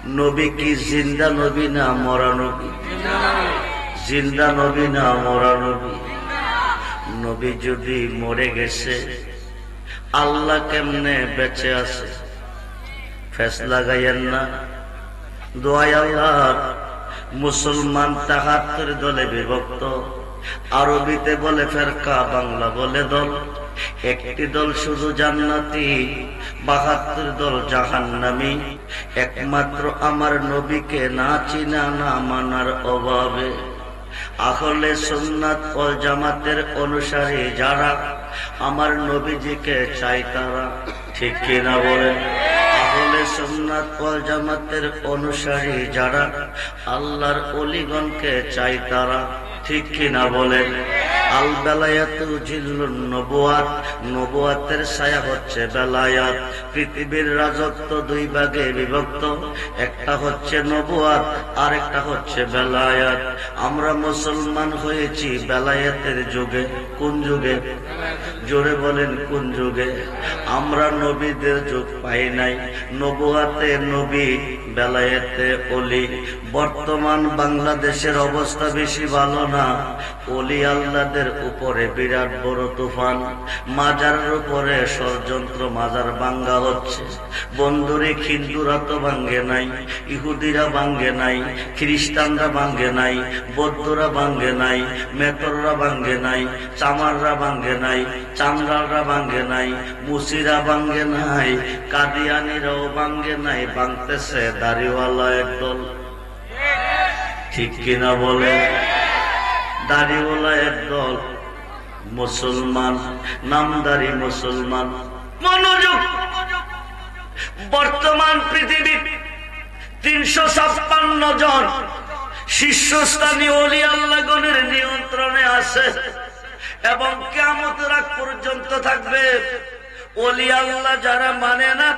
নবী কি জিন্দা নবী না মরা নবী? জিন্দা নবী না মরা নবী? নবী যদি মরে গেছে, আল্লাহ কেমনে বেঁচে আছে? ফেস লাগাইয়েন না। দোয়াই আল্লাহ, মুসলমান ৭৩ দলে বিভক্ত। আরবিতে বলে ফেরকা, বাংলা বলে দল। একটি দল শুধু জান্নাতি, ৭২ দল জাহান্নামী। একমাত্র আমার নবীকে না চিনা না মানার অভাবে আহলে সুন্নাত ওয়াল জামাতের অনুসারী যারা, আমার নবীজিকে চাই তারা। ঠিক কিনা বলেন? আহলে সুন্নাত ওয়াল জামাতের অনুসারী যারা, আল্লাহর ওলিগণকে চাই তারা। ঠিক কিনা বলেন? আল বেলায়াতু জিল্লুন নবুয়াত, নবুয়াতের ছায়া হচ্ছে বেলায়াত। পৃথিবীর রাজত্ব দুই ভাগে বিভক্ত, একটা হচ্ছে নবুয়াত আর একটা হচ্ছে বেলায়াত। আমরা মুসলমান হয়েছি বেলায়াতের যুগে। কোন যুগে? জোরে বলেন, কোন যুগে? আমরা নবীদের যুগ পাই নাই। নবুয়াতে নবী, বেলায়েতে অলি। বর্তমান বাংলাদেশের অবস্থা বেশি ভালো না। অলি আল্লাহদের উপরে বিরাট বড় তুফান। মাজারের উপরে ষড়যন্ত্র, মাজার ভাঙ্গা হচ্ছে। বন্ধুরে, হিন্দুরা তো ভাঙ্গে নাই, ইহুদিরা ভাঙ্গে নাই, খ্রিস্টানরা ভাঙ্গে নাই, বৌদ্ধরা ভাঙ্গে নাই, মেতররা ভাঙ্গে নাই, চামাররা ভাঙ্গে নাই, চামড়ালরা ভাঙ্গে নাই, মুসিরা ভাঙ্গে নাই, কাদিয়ানিরাও ভাঙ্গে নাই। ভাঙতেছে দাড়িওয়ালা একদল। ঠিক কিনা বলে? দাড়িওয়ালা একদল মুসলমান, নামদারি মুসলমান। মনোযোগ! বর্তমান পৃথিবী ৩৫৬ জন শীর্ষস্থানীয় ওলি আল্লাহগণের নিয়ন্ত্রণে আছে এবং কিয়ামতের আগ পর্যন্ত থাকবে। ওলি আল্লাহ যারা মানে না,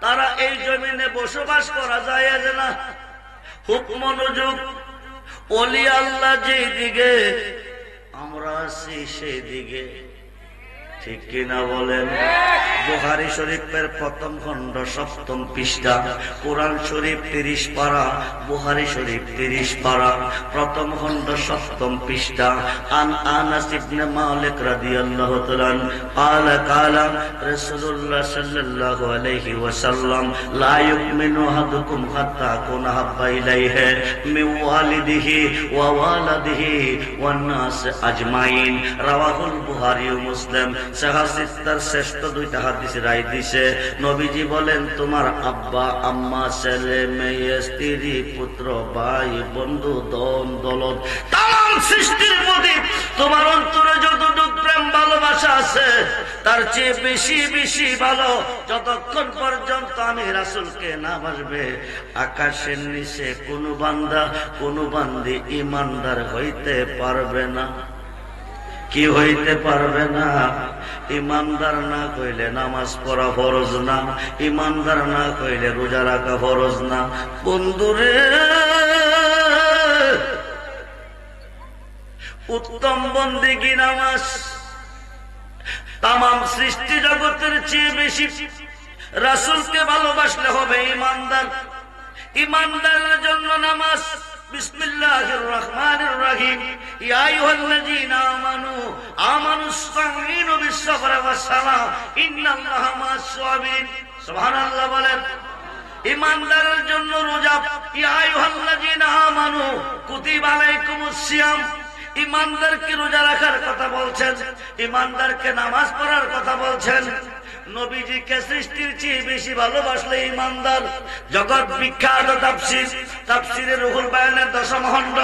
তারা এই জমিনে বসবাস করা যায় না। খুব মনোযোগ! ওলি আল্লাহ যেই দিকে, আমরা আছি সেই দিকে। ঠিক কিনা বলেন? বুখারী শরীফের প্রথম খণ্ড ৭ম পৃষ্ঠা, কোরআন শরীফ ৩০ পারা, বুখারী শরীফ ৩০ পারা, প্রথম খণ্ড ৭ম পৃষ্ঠা। আন আনাস ইবনে মালিক রাদিয়াল্লাহু তাআলা قال قال رسول الله صلى الله عليه وسلم لا يؤمن احدكم حتى اكون احب اليه من والده ووالده والناس اجمعين رواه البخاري ومسلم। সাহাসিস্তার শ্রেষ্ঠ দুইটা হাদিসে রায় দিছে। নবীজি বলেন, তোমার আব্বা আম্মা, ছেলে মেয়ে, স্ত্রী, পুত্র, ভাই, বন্ধু, দন দৌলত, তাম সৃষ্টির প্রতি তোমার অন্তরে যতটুকু প্রেম ভালোবাসা আছে, তার চেয়ে বেশি বেশি ভালো যতক্ষণ পর্যন্ত আমি রাসূলকে না বাসবে, আকাশের নিচে কোনো বান্দা কোনো বান্দি ইমানদার হইতে পারবে না। কি হইতে পারবে না? ইমানদার না কইলে নামাজ পড়া ফরজ না, ইমানদার না কইলে রোজা রাখা ফরজ না। বন্ধুরে, উত্তম বন্দেগী নামাজ। তাম সৃষ্টি জগতের চেয়ে বেশি রাসূলকে ভালোবাসলে হবে ইমানদার। ইমানদারের জন্য নামাজ। বিসমিল্লাহির রহমানির রহিম। ইয়া আইয়ুহাল্লাযীনা আমানুস্তাঈনু বিস-সাবরি ওয়াস-সালাহ ইন্নাল্লাহা মা'আস-সাবিরিন। সুবহানাল্লাহ বলেন। ইমানদারের জন্য রোজা। ইয়া আইয়ুহাল্লাযীনা আমানু কুতিবা আলাইকুমুস-সিয়াম। ইমানদারকে রোজা রাখার কথা বলছেন, ইমানদারকে নামাজ পড়ার কথা বলছেন। নবীজিকে সৃষ্টির চেয়ে বেশি ভালোবাসলে ইমানদার। জগৎ বিখ্যাত তাফসীর, তাফসীরে রুহুল বায়ানের ১০ম খণ্ড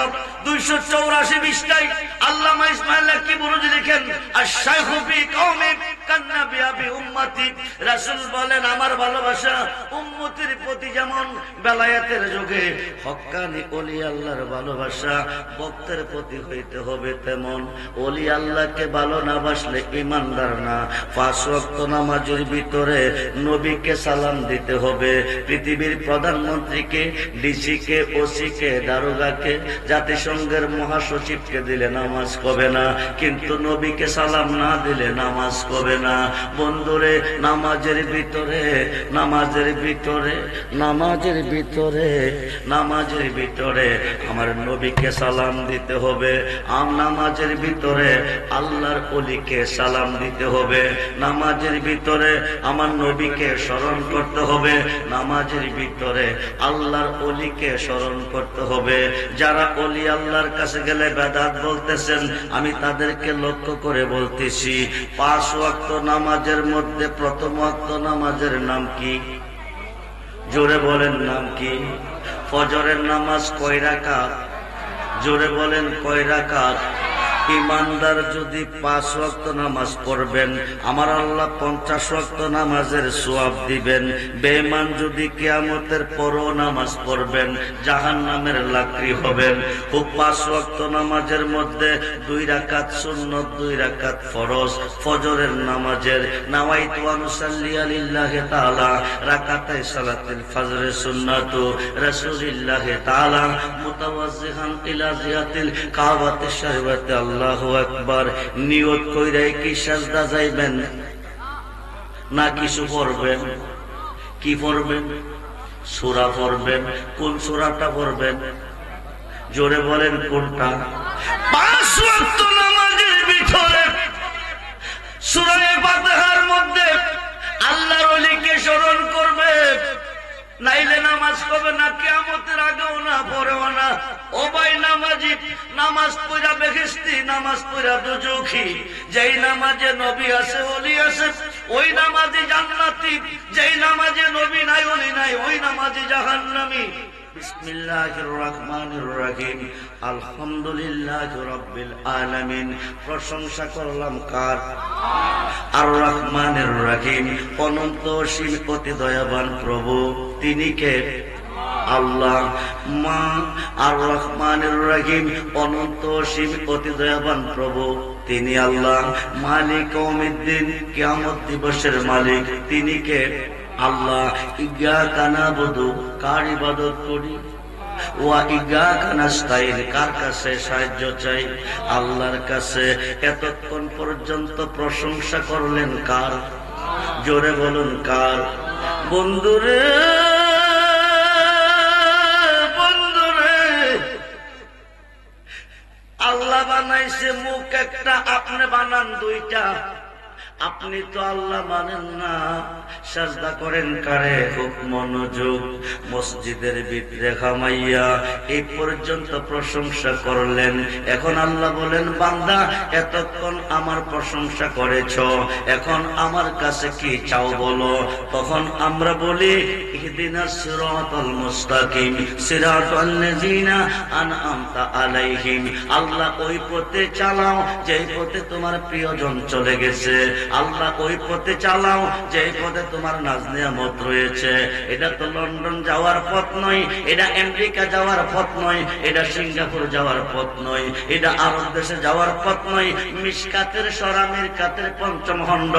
২৮৪ পৃষ্ঠায় আল্লামা ইসমাঈল কি বুরুজি লিখেন, আশ-শাইখু ফি কওমি কান্নাবি আবি উম্মতি। রাসূল বলেন, আমার ভালোবাসা উম্মতের প্রতি যেমন বেলায়েতের যুগে হক্কানি ওলি আল্লাহর ভালোবাসা ভক্তের প্রতি হইতে হবে তেমন। ওলি আল্লাহকে ভালো না বাসলে ইমানদার না। ৫ ওয়াক্ত নামাজ নামাজের ভিতরে নবীকে সালাম দিতে হবে, পৃথিবীর প্রধানমন্ত্রীকে, ডিসিকে, ওসিকে, দারোগাকে, জাতিসংঘের মহাসচিবকে দিলে নামাজ হবে না, কিন্তু নবীকে সালাম না দিলে নামাজ হবে না। বন্ধুরে, নামাজের ভিতরে নামাজের ভিতরে নামাজের ভিতরে নামাজের ভিতরে আমার নবীকে সালাম দিতে হবে। নামাজের ভিতরে আল্লাহর ওলিকে সালাম দিতে হবে। নামাজের ভিতরে আমার নবীকে স্মরণ করতে হবে। নামাজের ভিতরে আল্লাহর ওলিকে স্মরণ করতে হবে। যারা ওলি আল্লাহর কাছে গেলে বেদাত বলতেছেন, আমি তাদেরকে লক্ষ্য করে বলতেছি, 5 ওয়াক্ত নামাজের মধ্যে প্রথম ওয়াক্ত নামাজের নাম কি? জোরে বলেন, নাম কি? ফজরের নামাজ কয় রাকাত? জোরে বলেন, কয় রাকাত? ইমানদার যদি 5 ওয়াক্ত নামাজ পড়বেন, আমার আল্লাহ 50 ওয়াক্ত নামাজের সওয়াব দিবেন। বেঈমান যদি কিয়ামতের পরও নামাজ পড়বেন, জাহান্নামের লাকড়ি হবেন। 5 ওয়াক্ত নামাজের মধ্যে 2 রাকাত সুন্নত, 2 রাকাত ফরজ। ফজরের নামাজের নাওয়াইতু আনুসাল্লি লিল্লাহি তাআলা রাকাতাই সালাতুল ফজর সুন্নাতু রাসূলিল্লাহি তাআলা মুতাওয়াজ্জিহান ইলা জিয়াতিল কাবাতিশ শরীফাতি আল্লাহু আকবার। নিয়ত কইরা কি সাজদা যাইবেন না কিছু পড়বেন? কি পড়বেন? সূরা পড়বেন। কোন সূরাটা পড়বেন? জোরে বলেন, কোনটা? 5 ওয়াক্ত নামাজের ভিতরে সূরা ফাতিহার মধ্যে আল্লাহর ওলিকে স্মরণ করবে, নাইলে নামাজ হবে না, কিয়ামতের আগেও না, পরেও না। ও ভাই নামাজি, নামাজ পড়া বেহেশতি, নামাজ পড়া দুজখী। যেই নামাজে নবী আছে, ওলি আছে, ওই নামাজে জান্নাতি। যেই নামাজে নবী নাই, ওলি নাই, ওই নামাজে জাহান্নামী। বিসমিল্লাহির রহমানির রহিম। আলহামদুলিল্লাহি রাব্বিল আলামিন। প্রশংসা করলাম কার? আর রহমানির রহিম, অনন্ত অসীম অতি দয়াবান প্রভু, তিনি কে? আল্লাহ। মা আর রহমানির রহিম, অনন্ত অসীম অতি দয়াবান প্রভু, তিনি আল্লাহ। মালিক ইয়াউমিদ্দিন, কিয়ামত দিবসের মালিক, তিনি কে? আল্লাহ। ইয়্যাকা না'বুদু, কার ইবাদত করি? ওয়া ইয়্যাকা নাস্তাইন, কার কাছে সাহায্য চাই? আল্লাহর কাছে। এতক্ষণ পর্যন্ত প্রশংসা করলেন কার? জোরে বলুন, কার? বন্ধুরে, বন্ধুরে, আল্লাহ বানাইছে মুখ একটা, আপনি বানান 2টা। আপনি তো আল্লাহ মানেন না, সাজদা করেন কারে? খুব মনোযোগ। মসজিদের ভিতরে খামাইয়া এই পর্যন্ত প্রশংসা করলেন। এখন আল্লাহ বলেন, বান্দা এতক্ষণ আমার প্রশংসা করেছ, এখন আমার কাছে কি চাও বলো। তখন আমরা বলি, ইহদিনাস সিরাতাল মুস্তাকিম সিরাতাল লাযিনা আনআমতা আলাইহিম। আল্লাহ ওই পথে চালাও যেই পথে তোমার প্রিয়জন চলে গেছে। আল্লাহ ওই পথে চালাও যে পথে তোমার নাজ নিয়ামত রয়েছে। এটা তো লন্ডন যাওয়ার পথ নয়, এটা আমেরিকা যাওয়ার পথ নয়, এটা সিঙ্গাপুর যাওয়ার পথ নয়, এটা আরব দেশে যাওয়ার পথ নয়। মিশকাতের সরামের কাতের 5ম খণ্ড,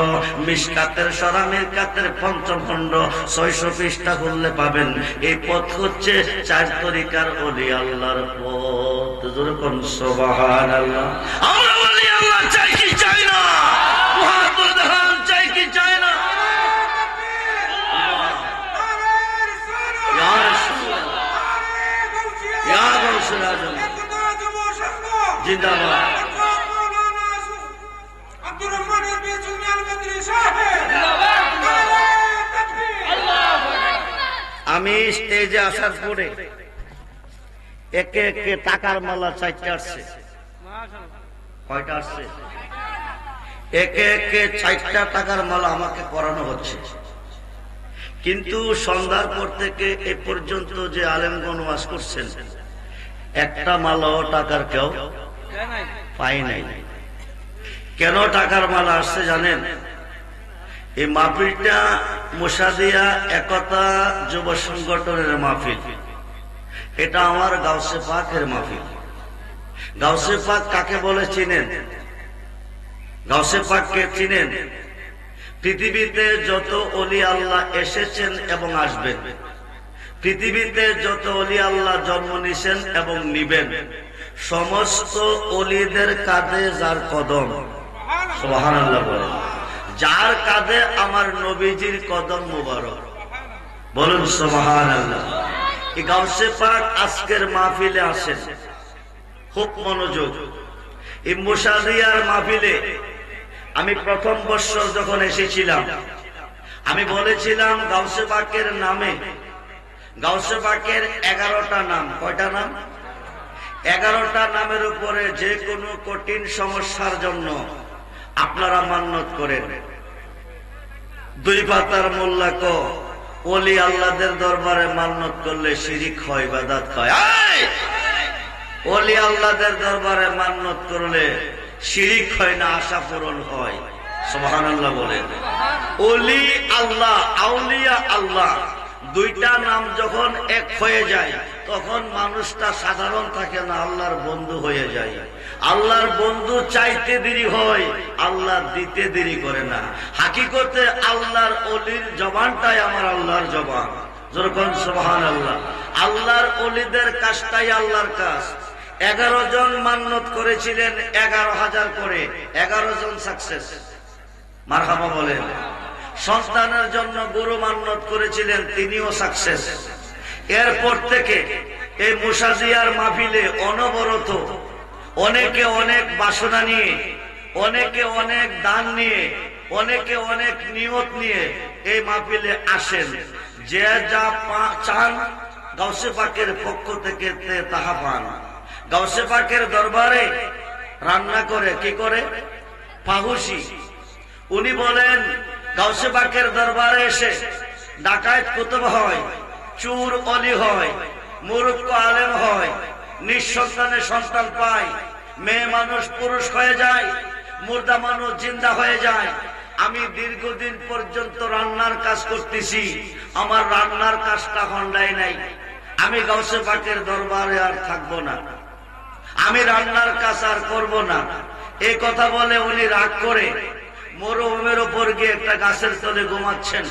মিশকাতের সরামের কাতের 5ম খণ্ড 600 পৃষ্ঠা খুললে পাবেন। এই পথ হচ্ছে 4 তরিকার ওলি আল্লাহর পথ। যেরকম সুবহানাল্লাহ। আমরা ওলি আল্লাহ চাই কি চাই না? চাই কি চাই না? জিন্দাবাদ। আমি স্টেজে আসার পরে একে একে টাকার মালা 4টা আসছে। কয়টা আসছে? একে একে 4টা টাকার মালা আমাকে পরানো হচ্ছে। কিন্তু সন্ধ্যার পর থেকে এ পর্যন্ত যে আলেমগণ ওয়াজ করছেন, একটা মালাও টাকার কেউ পাই নাই। কেন টাকার মালা আসছে জানেন? এই মাহফিলটা মুসাদিয়া একতা যুব সংগঠনের মাহফিল। এটা আমার গাউসে পাকের মাহফিল। গাউসে পাক কাকে বলে চিনেন? গাউসে পাককে চিনেন? পৃথিবীতে যত ওলি আল্লাহ এসেছেন এবং আসবেন, পৃথিবীতে যত ওলি আল্লাহ জন্ম নিছেন এবং নিবেন, সমস্ত ওলিদের কাঁধে যার কদম, সুবহানাল্লাহ বলেন, যার কাঁধে আমার নবীজির কদম মুবারক, বলুন সুবহানাল্লাহ। এই গাউসে পাক আজকের মাহফিলে আসেন, খুব মনোযোগ। এই মুশাদিয়ার মাহফিলে আমি প্রথম বছর যখন এসেছিলাম, আমি বলেছিলাম গাউসে পাকের নামে, গাউসে পাকের 11টা নাম। কয়টা নাম? 11টা নামের উপরে যে কোনো কঠিন সমস্যার জন্য আপনারা মান্নত করেন। 2 পাতার মোল্লা কো ওলি আল্লাহদের দরবারে মান্নত করলে শিরিক হয়, ইবাদত হয়। ওলি আল্লাহদের দরবারে মান্নত করলে শিরিক হয় না, আশা পূরণ হয়। সুবহানাল্লাহ বলেন। ওলি আল্লাহ, আউলিয়া আল্লাহ, 2টা নাম যখন এক হয়ে যায় তখন মানুষটা সাধারণ থাকে না, আল্লাহর বন্ধু হয়ে যায়। আল্লাহর বন্ধু চাইতে দেরি হয়, আল্লাহ দিতে দেরি করে না। হাকিকতে আল্লাহর ওলির জবানটাই আমার আল্লাহর জবান, যেরকম সুবহানাল্লাহ। আল্লাহর ওলিদের কাজটাই আল্লাহর কাজ। 11 জন মান্নত করেছিলেন 11,000 করে, 11 জন সাকসেস, মারহাবা বলেন। সন্তানের জন্য গুরু মান্নত করেছিলেন, তিনিও সাকসেস। এরপর থেকে এই মুশাদিয়ার মাহফিলে অনবরত অনেকে অনেক বাসনা নিয়ে, অনেকে অনেক দান নিয়ে, অনেকে অনেক নিয়ত নিয়ে এই মাহফিলে আসেন। যে যা চান গাউসে পাকের পক্ষ থেকে তাহা পান। গাউসে পাকের দরবারে রান্না করে, কি করে? ফাহুসি। উনি বলেন গাউসে পাকের দরবারে এসে ডাকাত কুতুব হয়, চুর অলি হয়, মূর্খ আলেম হয়, নিঃসন্তানে সন্তান পায়, মেয়ে মানুষ পুরুষ হয়ে যায়, মুর্দা মানুষ জিন্দা হয়ে যায়। আমি দীর্ঘদিন পর্যন্ত রান্নার কাজ করতেছি, আমার রান্নার কাজটা হন্ডায় নাই। আমি গাউসে পাকের দরবারে আর থাকবো না, আমি রান্নার কাজ আর করবো না। এই কথা বলে উনি রাগ করে মরুভূমির উপর গিয়ে একটা গাছের তলে ঘুমাচ্ছেন।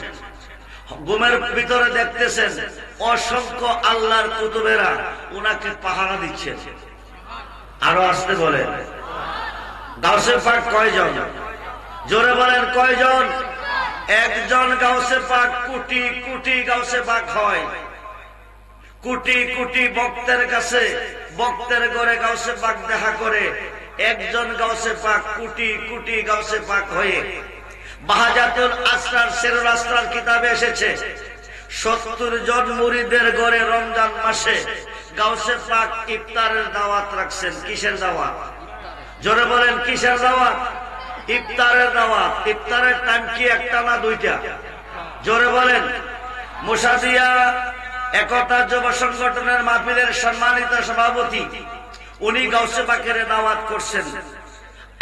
ঘুমের ভিতরে দেখতেছেন অসংখ্য আল্লাহর কুতুবেরা উনাকে পাহারা দিচ্ছেন। আরো আসতে বলেন, গাউসে পাক কয়জন? জোরে বলেন কয়জন? একজন গাউসে পাক কোটি কোটি গাউসে পাক হয়। কোটি কোটি ভক্তের কাছে, ভক্তের ঘরে গাউসে পাক দেখা করে। একজন গাউসে পাক কোটি কোটি গাউসে পাক হয়ে। বাহাজাতুল আসরার, সেরুল আসরার কিতাবে এসেছে 70 জন মুরিদের ঘরে রমজান মাসে গাউসে পাক ইফতারের দাওয়াত রাখছেন। কিসের দাওয়াত? জোরে বলেন কিসের দাওয়াত? ইফতারের দাওয়াত। ইফতারের টাইম কি একটা না 2টা? জোরে বলেন। মুশাদিয়া একতা যুব সংগঠনের মাহফিলের সম্মানিত সভাপতি, উনি গাউসে পাকের দাওয়াত করছেন,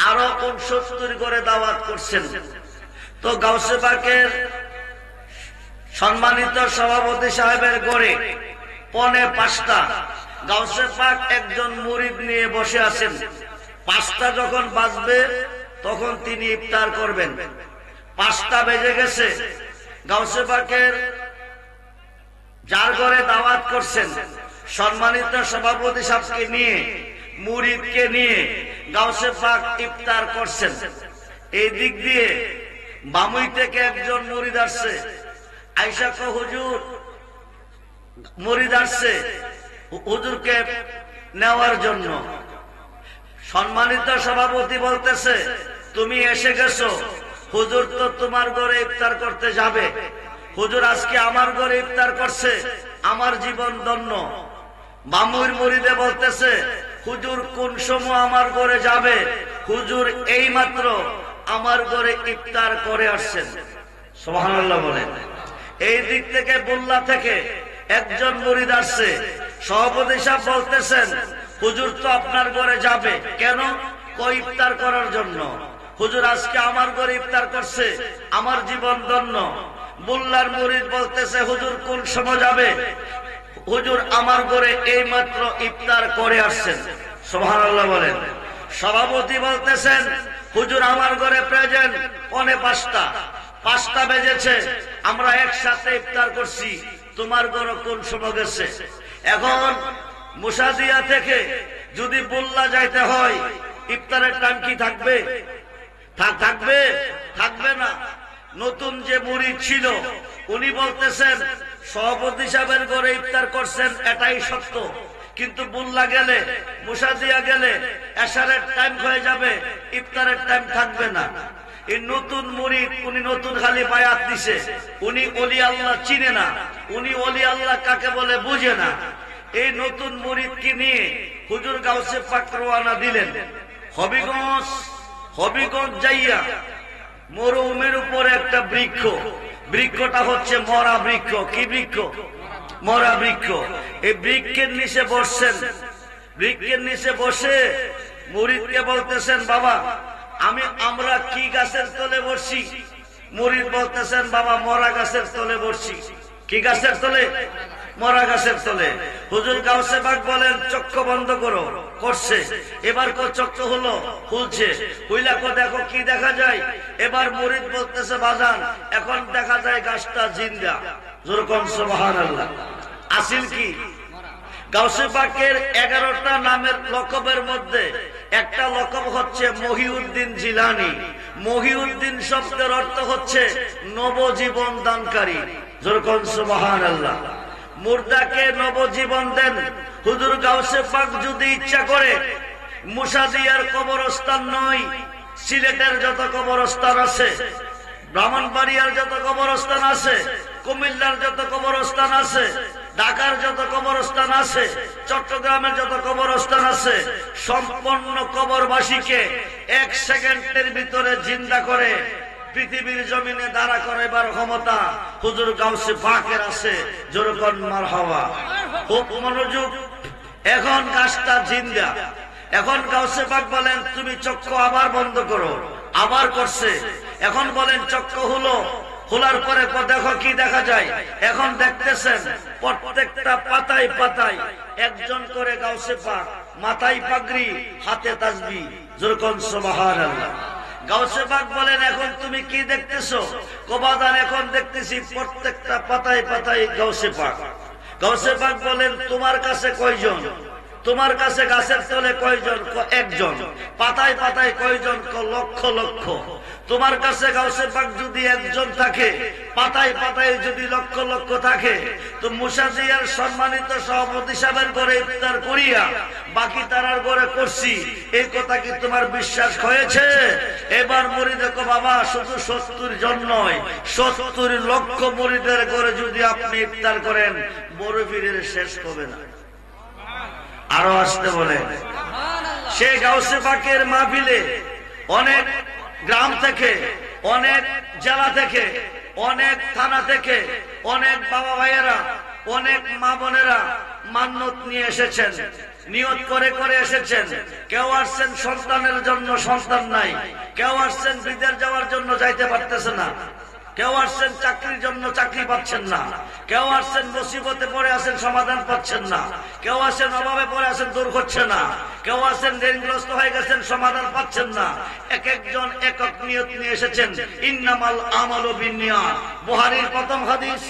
আরো 69 করে দাওয়াত করছেন। তো গাউসে পাকের সম্মানিত সভাপতি সাহেবের গড়ে 4:45 গাউসে পাক একজন মুরিদ নিয়ে বসে আছেন। 5টা যখন বাজবে তখন তিনি ইফতার করবেন। 5টা বেজে গেছে। গাউসে পাকের যার ঘরে দাওয়াত করছেন সম্মানিত সভাপতি সাহেবকে নিয়ে, মুরিদকে নিয়ে গাউসে পাক ইফতার করছেন। এই দিক দিয়ে বামুই থেকে একজন মুরিদ আসছে, আয়েশা কো হুজুর, মুরিদ আসছে হুজুরকে নেওয়ার জন্য। সম্মানিত সভাপতি বলতেছে, তুমি এসে গেছো, হুজুর তো তোমার ঘরে ইফতার করতে যাবে। হুজুর আজকে আমার ঘরে ইফতার করছে, আমার জীবন ধন্য। বামুর মুরিদে বলতেছে, হুজুর কোন সময় আমার ঘরে যাবে? হুজুর এই মাত্র আমার ঘরে ইফতার করে আসছেন। সুবহানাল্লাহ বলেন। এই দিক থেকে বুল্লা থেকে একজন মুরিদ আসছে। সভাপতি সাহেব বলতেছেন, হুজুর তো আপনার ঘরে যাবে। কেন? কই ইফতার করার জন্য। হুজুর আজকে আমার ঘরে ইফতার করছে, আমার জীবন ধন্য। বুল্লার মুরিদ বলতেছে, হুজুর কোন সময় যাবে? হুজুর আমার ঘরে এই মাত্র ইফতার করে আসছেন। সুবহানাল্লাহ বলেন। সভাপতি বলতেছেন, হুজুর আমার ঘরে প্রেজেন্ট 4:45। 5টা বেজেছে, আমরা একসাথে ইফতার করছি, তোমার ঘরে কোন সময় গেছে? এখন মুসাদিয়া থেকে যদি বুল্লা যাইতে হয়, ইফতারের টাইম কি থাকবে? থাকবে? থাকবে না। নতুন যে মুরিদ ছিল উনি বলতেছেন সভাপতি সাহেবের ঘরে ইফতার করছেন, এটাই সত্য, কিন্তু বুল্লা গেলে, মুসাদিয়া গেলে এশারের টাইম হয়ে যাবে, ইফতারের টাইম থাকবে না। এই নতুন মুরিদ, উনি নতুন খালি বায়াত দিছে, উনি ওলি আল্লাহ চিনে না, উনি ওলি আল্লাহ কাকে বলে বুঝে না। এই নতুন মুরিদকে নিয়ে হুজুর গাউসে পাক রওয়ানা দিলেন হবিগঞ্জ যাইয়া মরুভূমির উপরে একটা বৃক্ষ, বৃক্ষটা হচ্ছে মরা বৃক্ষ। কি বৃক্ষ? মরা বৃক্ষ। এই বৃক্ষের নিচে বসছেন, বৃক্ষের নিচে বসে মুরিদকে বলতেছেন, বাবা আমরা কি গাছের তলে বসছি? মুরিদ বলতেছেন, বাবা মরা গাছের তলে বসছি। কি গাছের তলে? মরা গাছের তলে। হুজুর গাউসে পাক বলেন চক্ষু বন্ধ করো, করছে। এবার চক্ষু হলো, খুলছে, হইলা দেখো কি দেখা যায়? এবার মুরিদ বলতেছে, বাজান এখন দেখা যায় গাছটা জিন্দা। যেরকম সুবহানাল্লাহ। আসিল কি? গাউসে পাকের 11টা নামের লকবের মধ্যে একটা লকব হচ্ছে মহিউদ্দিন জিলানী। মহিউদ্দিন শব্দের অর্থ হচ্ছে নবজীবন দানকারী। যেরকম সুবহানাল্লাহ। মুর্দাকে নবজীবন দেন। হুজুর গাউসে পাক যদি ইচ্ছা করে মুসাদিয়ার কবরস্থান নয়, সিলেটের যত কবরস্থান আছে, ব্রাহ্মণবাড়িয়ার যত কবরস্থান আছে, কুমিল্লার যত কবরস্থান আছে, ঢাকার যত কবরস্থান আছে, চট্টগ্রামের যত কবরস্থান আছে, সম্পূর্ণ কবরবাসীকে 1 সেকেন্ডের ভিতরে জিন্দা করে পৃথিবীর জমিনে দাঁড়া করাইবার ক্ষমতা হুজুর গাউসে পাকের আছে। যেরকম মারহাবা। খুব মনোযোগ। এখন গাছটা জিন্দা। এখন গাউসে পাক বলেন তুমি চক্ষু আবার বন্ধ করো। আবার করছে। এখন বলেন চক্ষু হলো, খোলার পরে দেখো কি দেখা যায়? এখন দেখতেছেন প্রত্যেকটা পাতায় পাতায় একজন করে গাউসে পাক, মাথায় পাগড়ি, হাতে তাসবিহ। যেরকম সুবহানাল্লাহ। গাউসে পাক বলেন এখন তুমি কি দেখতেছো? কবাদান এখন দেখতেছি প্রত্যেকটা পাতায় পাতায় গাউসে পাক। গাউসে পাক বলেন তোমার কাছে কয়জন? তোমার কাছে গাছের তলে কয়জন? একজন। পাতায় পাতায় কয়জন? লক্ষ লক্ষ। তোমার কাছে গাউসে পাক যদি একজন থাকে, পাতায় পাতায় যদি লক্ষ লক্ষ থাকে, তো মুসাদিয়ার সম্মানিত সভাপতি সাহেবের ঘরে ইফতার করিয়া বাকি তারার ঘরে করছি, এই কথা কি তোমার বিশ্বাস হয়েছে? এবার মুরিদ দেখো বাবা, শুধু 70 জন নয়, 70 লক্ষ মুরিদের ঘরে যদি আপনি ইফতার করেন, বড় পীরের শেষ হবে না। আরো আসতে বলে। সে গাউসে পাকের মাহফিলে অনেক গ্রাম থেকে, অনেক জেলা থেকে, অনেক থানা থেকে, অনেক বাবা ভাইয়েরা, অনেক মা বোনেরা মান্যত নিয়ে এসেছেন, নিয়ত করে করে এসেছেন। কেউ আসছেন সন্তানের জন্য, সন্তান নাই। কেউ আসছেন বিদেশ যাওয়ার জন্য, যাইতে পারতেছে না। কেউ আসছেন চাকরির জন্য, চাকরি পাচ্ছেন না। কেউ আসছেন মুসিবতে পড়ে আছেন, সমাধান পাচ্ছেন না। কেউ আসেন অভাবে পড়ে আছেন, দূর হচ্ছে না। কেউ আসেন ঋণগ্রস্ত হয়ে গেছেন, সমাধান পাচ্ছেন না। এক একজন একক নিয়ত নিয়ে এসেছেন। ইন্নামাল আমালু বিন্নিয়াত, বুখারীর প্রথম হাদিস।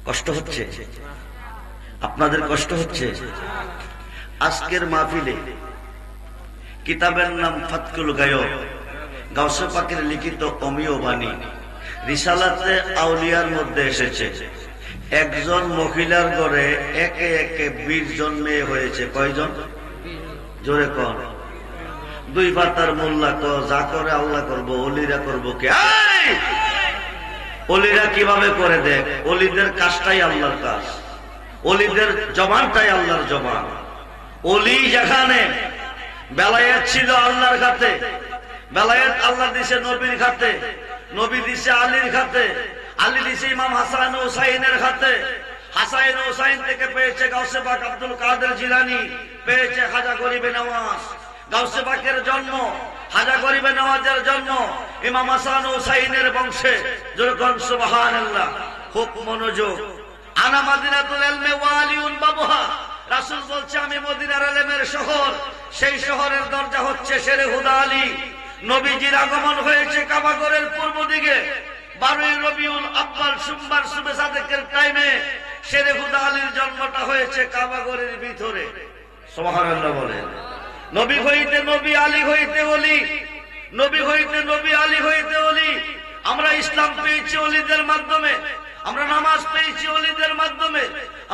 কষ্ট হচ্ছে? আপনাদের কষ্ট হচ্ছে? আজকের মাহফিলে কিতাবের নাম ফাতকুল গায়ব, গাউসে পাকের লিখিত অমীয় বাণী। রিসালাতে আউলিয়ার মধ্যে এসেছে একজন মহিলার ঘরে একে একে 20 জন মেয়ে হয়েছে। কয়জন? জোরে কর। 2 পাতার মোল্লা ক যা করে আল্লাহ করবো, অলিরা করবো কে? অলিরা কিভাবে করে দেখ? অলিদের কাজটাই আল্লাহর কাজ, অলিদের জবানটাই আল্লাহর জবান। অলি যেখানে বেলায়েত ছিল আল্লাহর খাতে, বেলায়েত আল্লাহ দিছে নবীর খাতে, নবী দিছে আলীর খাতে, আলী দিছে ইমাম হাসান ও হুসাইনের খাতে, হাসান ও হুসাইন থেকে পেয়েছে গাউসে পাক আব্দুল কাদের জিলানী, পেয়েছে খাজা গরিবে নওয়াজ। গাউসে পাকের জন্ম, খাজা গরিবে নওয়াজের জন্ম ইমাম হাসান ও হুসাইনের বংশে। যেরকম সুবহানাল্লাহ। খুব মনোযোগ। আনা মাদিনাতুল ইলমি ওয়া আলিউন বাবুহা, রাসূল বলছে আমি মদিনার আলেমের শহর, সেই শহরের দরজা হচ্ছে শেরে হুদা আলী। নবীজির আগমন হয়েছে কাবাগরের পূর্ব দিকে 12 রবিউল আউয়াল সোমবার সুবে সাদেকের টাইমে। শেরে হুদা আলীর জন্মটা হয়েছে কাবাগরের ভিতরে। সুবহানাল্লাহ বলেন। নবী হইতে নবী, আলী হইতে ওলি, নবী হইতে নবী, আলী হইতে ওলি। আমরা ইসলাম পেয়েছি ওলিদের মাধ্যমে, আমরা নামাজ পেয়েছি ওলিদের মাধ্যমে,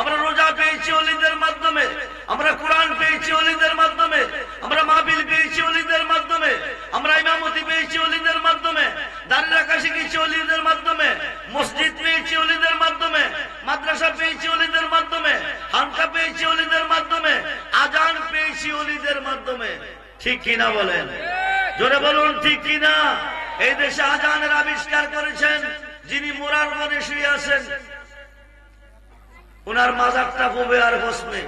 আমরা রোজা পেয়েছি ওলিদের মাধ্যমে, আমরা কোরআন পেয়েছি ওলিদের মাধ্যমে, আমরা মাহফিল পেয়েছি ওলিদের মাধ্যমে, আমরা ইমামতি পেয়েছি ওলিদের মাধ্যমে, দাঁড়িয়ে রাখা শিখেছি ওলিদের মাধ্যমে, মসজিদ পেয়েছি ওলিদের মাধ্যমে, মাদ্রাসা পেয়েছি ওলিদের মাধ্যমে, খানকা পেয়েছি ওলিদের মাধ্যমে, আজান পেয়েছি ওলিদের মাধ্যমে। ঠিক কিনা বলেন? জোরে বলুন ঠিক কিনা? এই দেশে আজানের আবিষ্কার করেছেন যিনি মোরার বনে শুয়ে আছেন, উনার মাজারটা পূবে আর পশ্চিমে,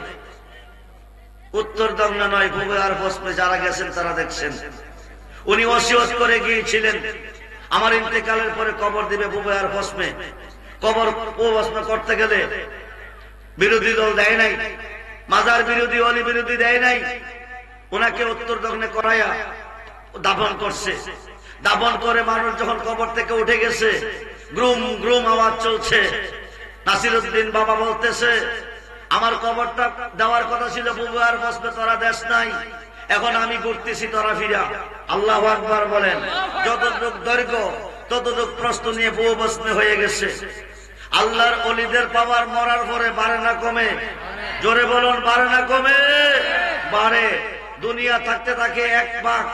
উত্তর দক্ষিণে নয়, পূবে আর পশ্চিমে। যারা গেছেন তারা দেখছেন। উনি ওসিয়ত করে গিয়েছিলেন আমার ইন্তেকালের পরে কবর দিবে পূবে আর পশ্চিমে। কবর পূব পশ্চিমে করতে গেলে বিরোধী দল দেয় নাই, মাজার বিরোধী, অলি বিরোধী দেয় নাই। ওনাকে উত্তর দক্ষিণে করাইয়া দাফন করছে। দাফন করে মানুষ যখন কবর থেকে উঠে গেছে, গ্রুম গ্রুম আওয়াজ চলছে। নাসিরউদ্দিন বাবা বলতেছে আমার কবরটা দেওয়ার কথা ছিল পূবে আর পশ্চিমে, তোরা দেশ নাই, এখন আমি ঘুরতেছি তোরা ফিরা। আল্লাহু আকবার বলেন। যতটুক দৈর্ঘ্য ততটুক প্রশ্ন নিয়ে পূব পশ্চিমে হয়ে গেছে। আল্লাহর ওলিদের পাওয়ার মরার পরে বাড়ে না কমে? জোরে বলুন, বাড়ে না কমে? বাড়ে। দুনিয়া থাকতে থাকে 1 ভাগ,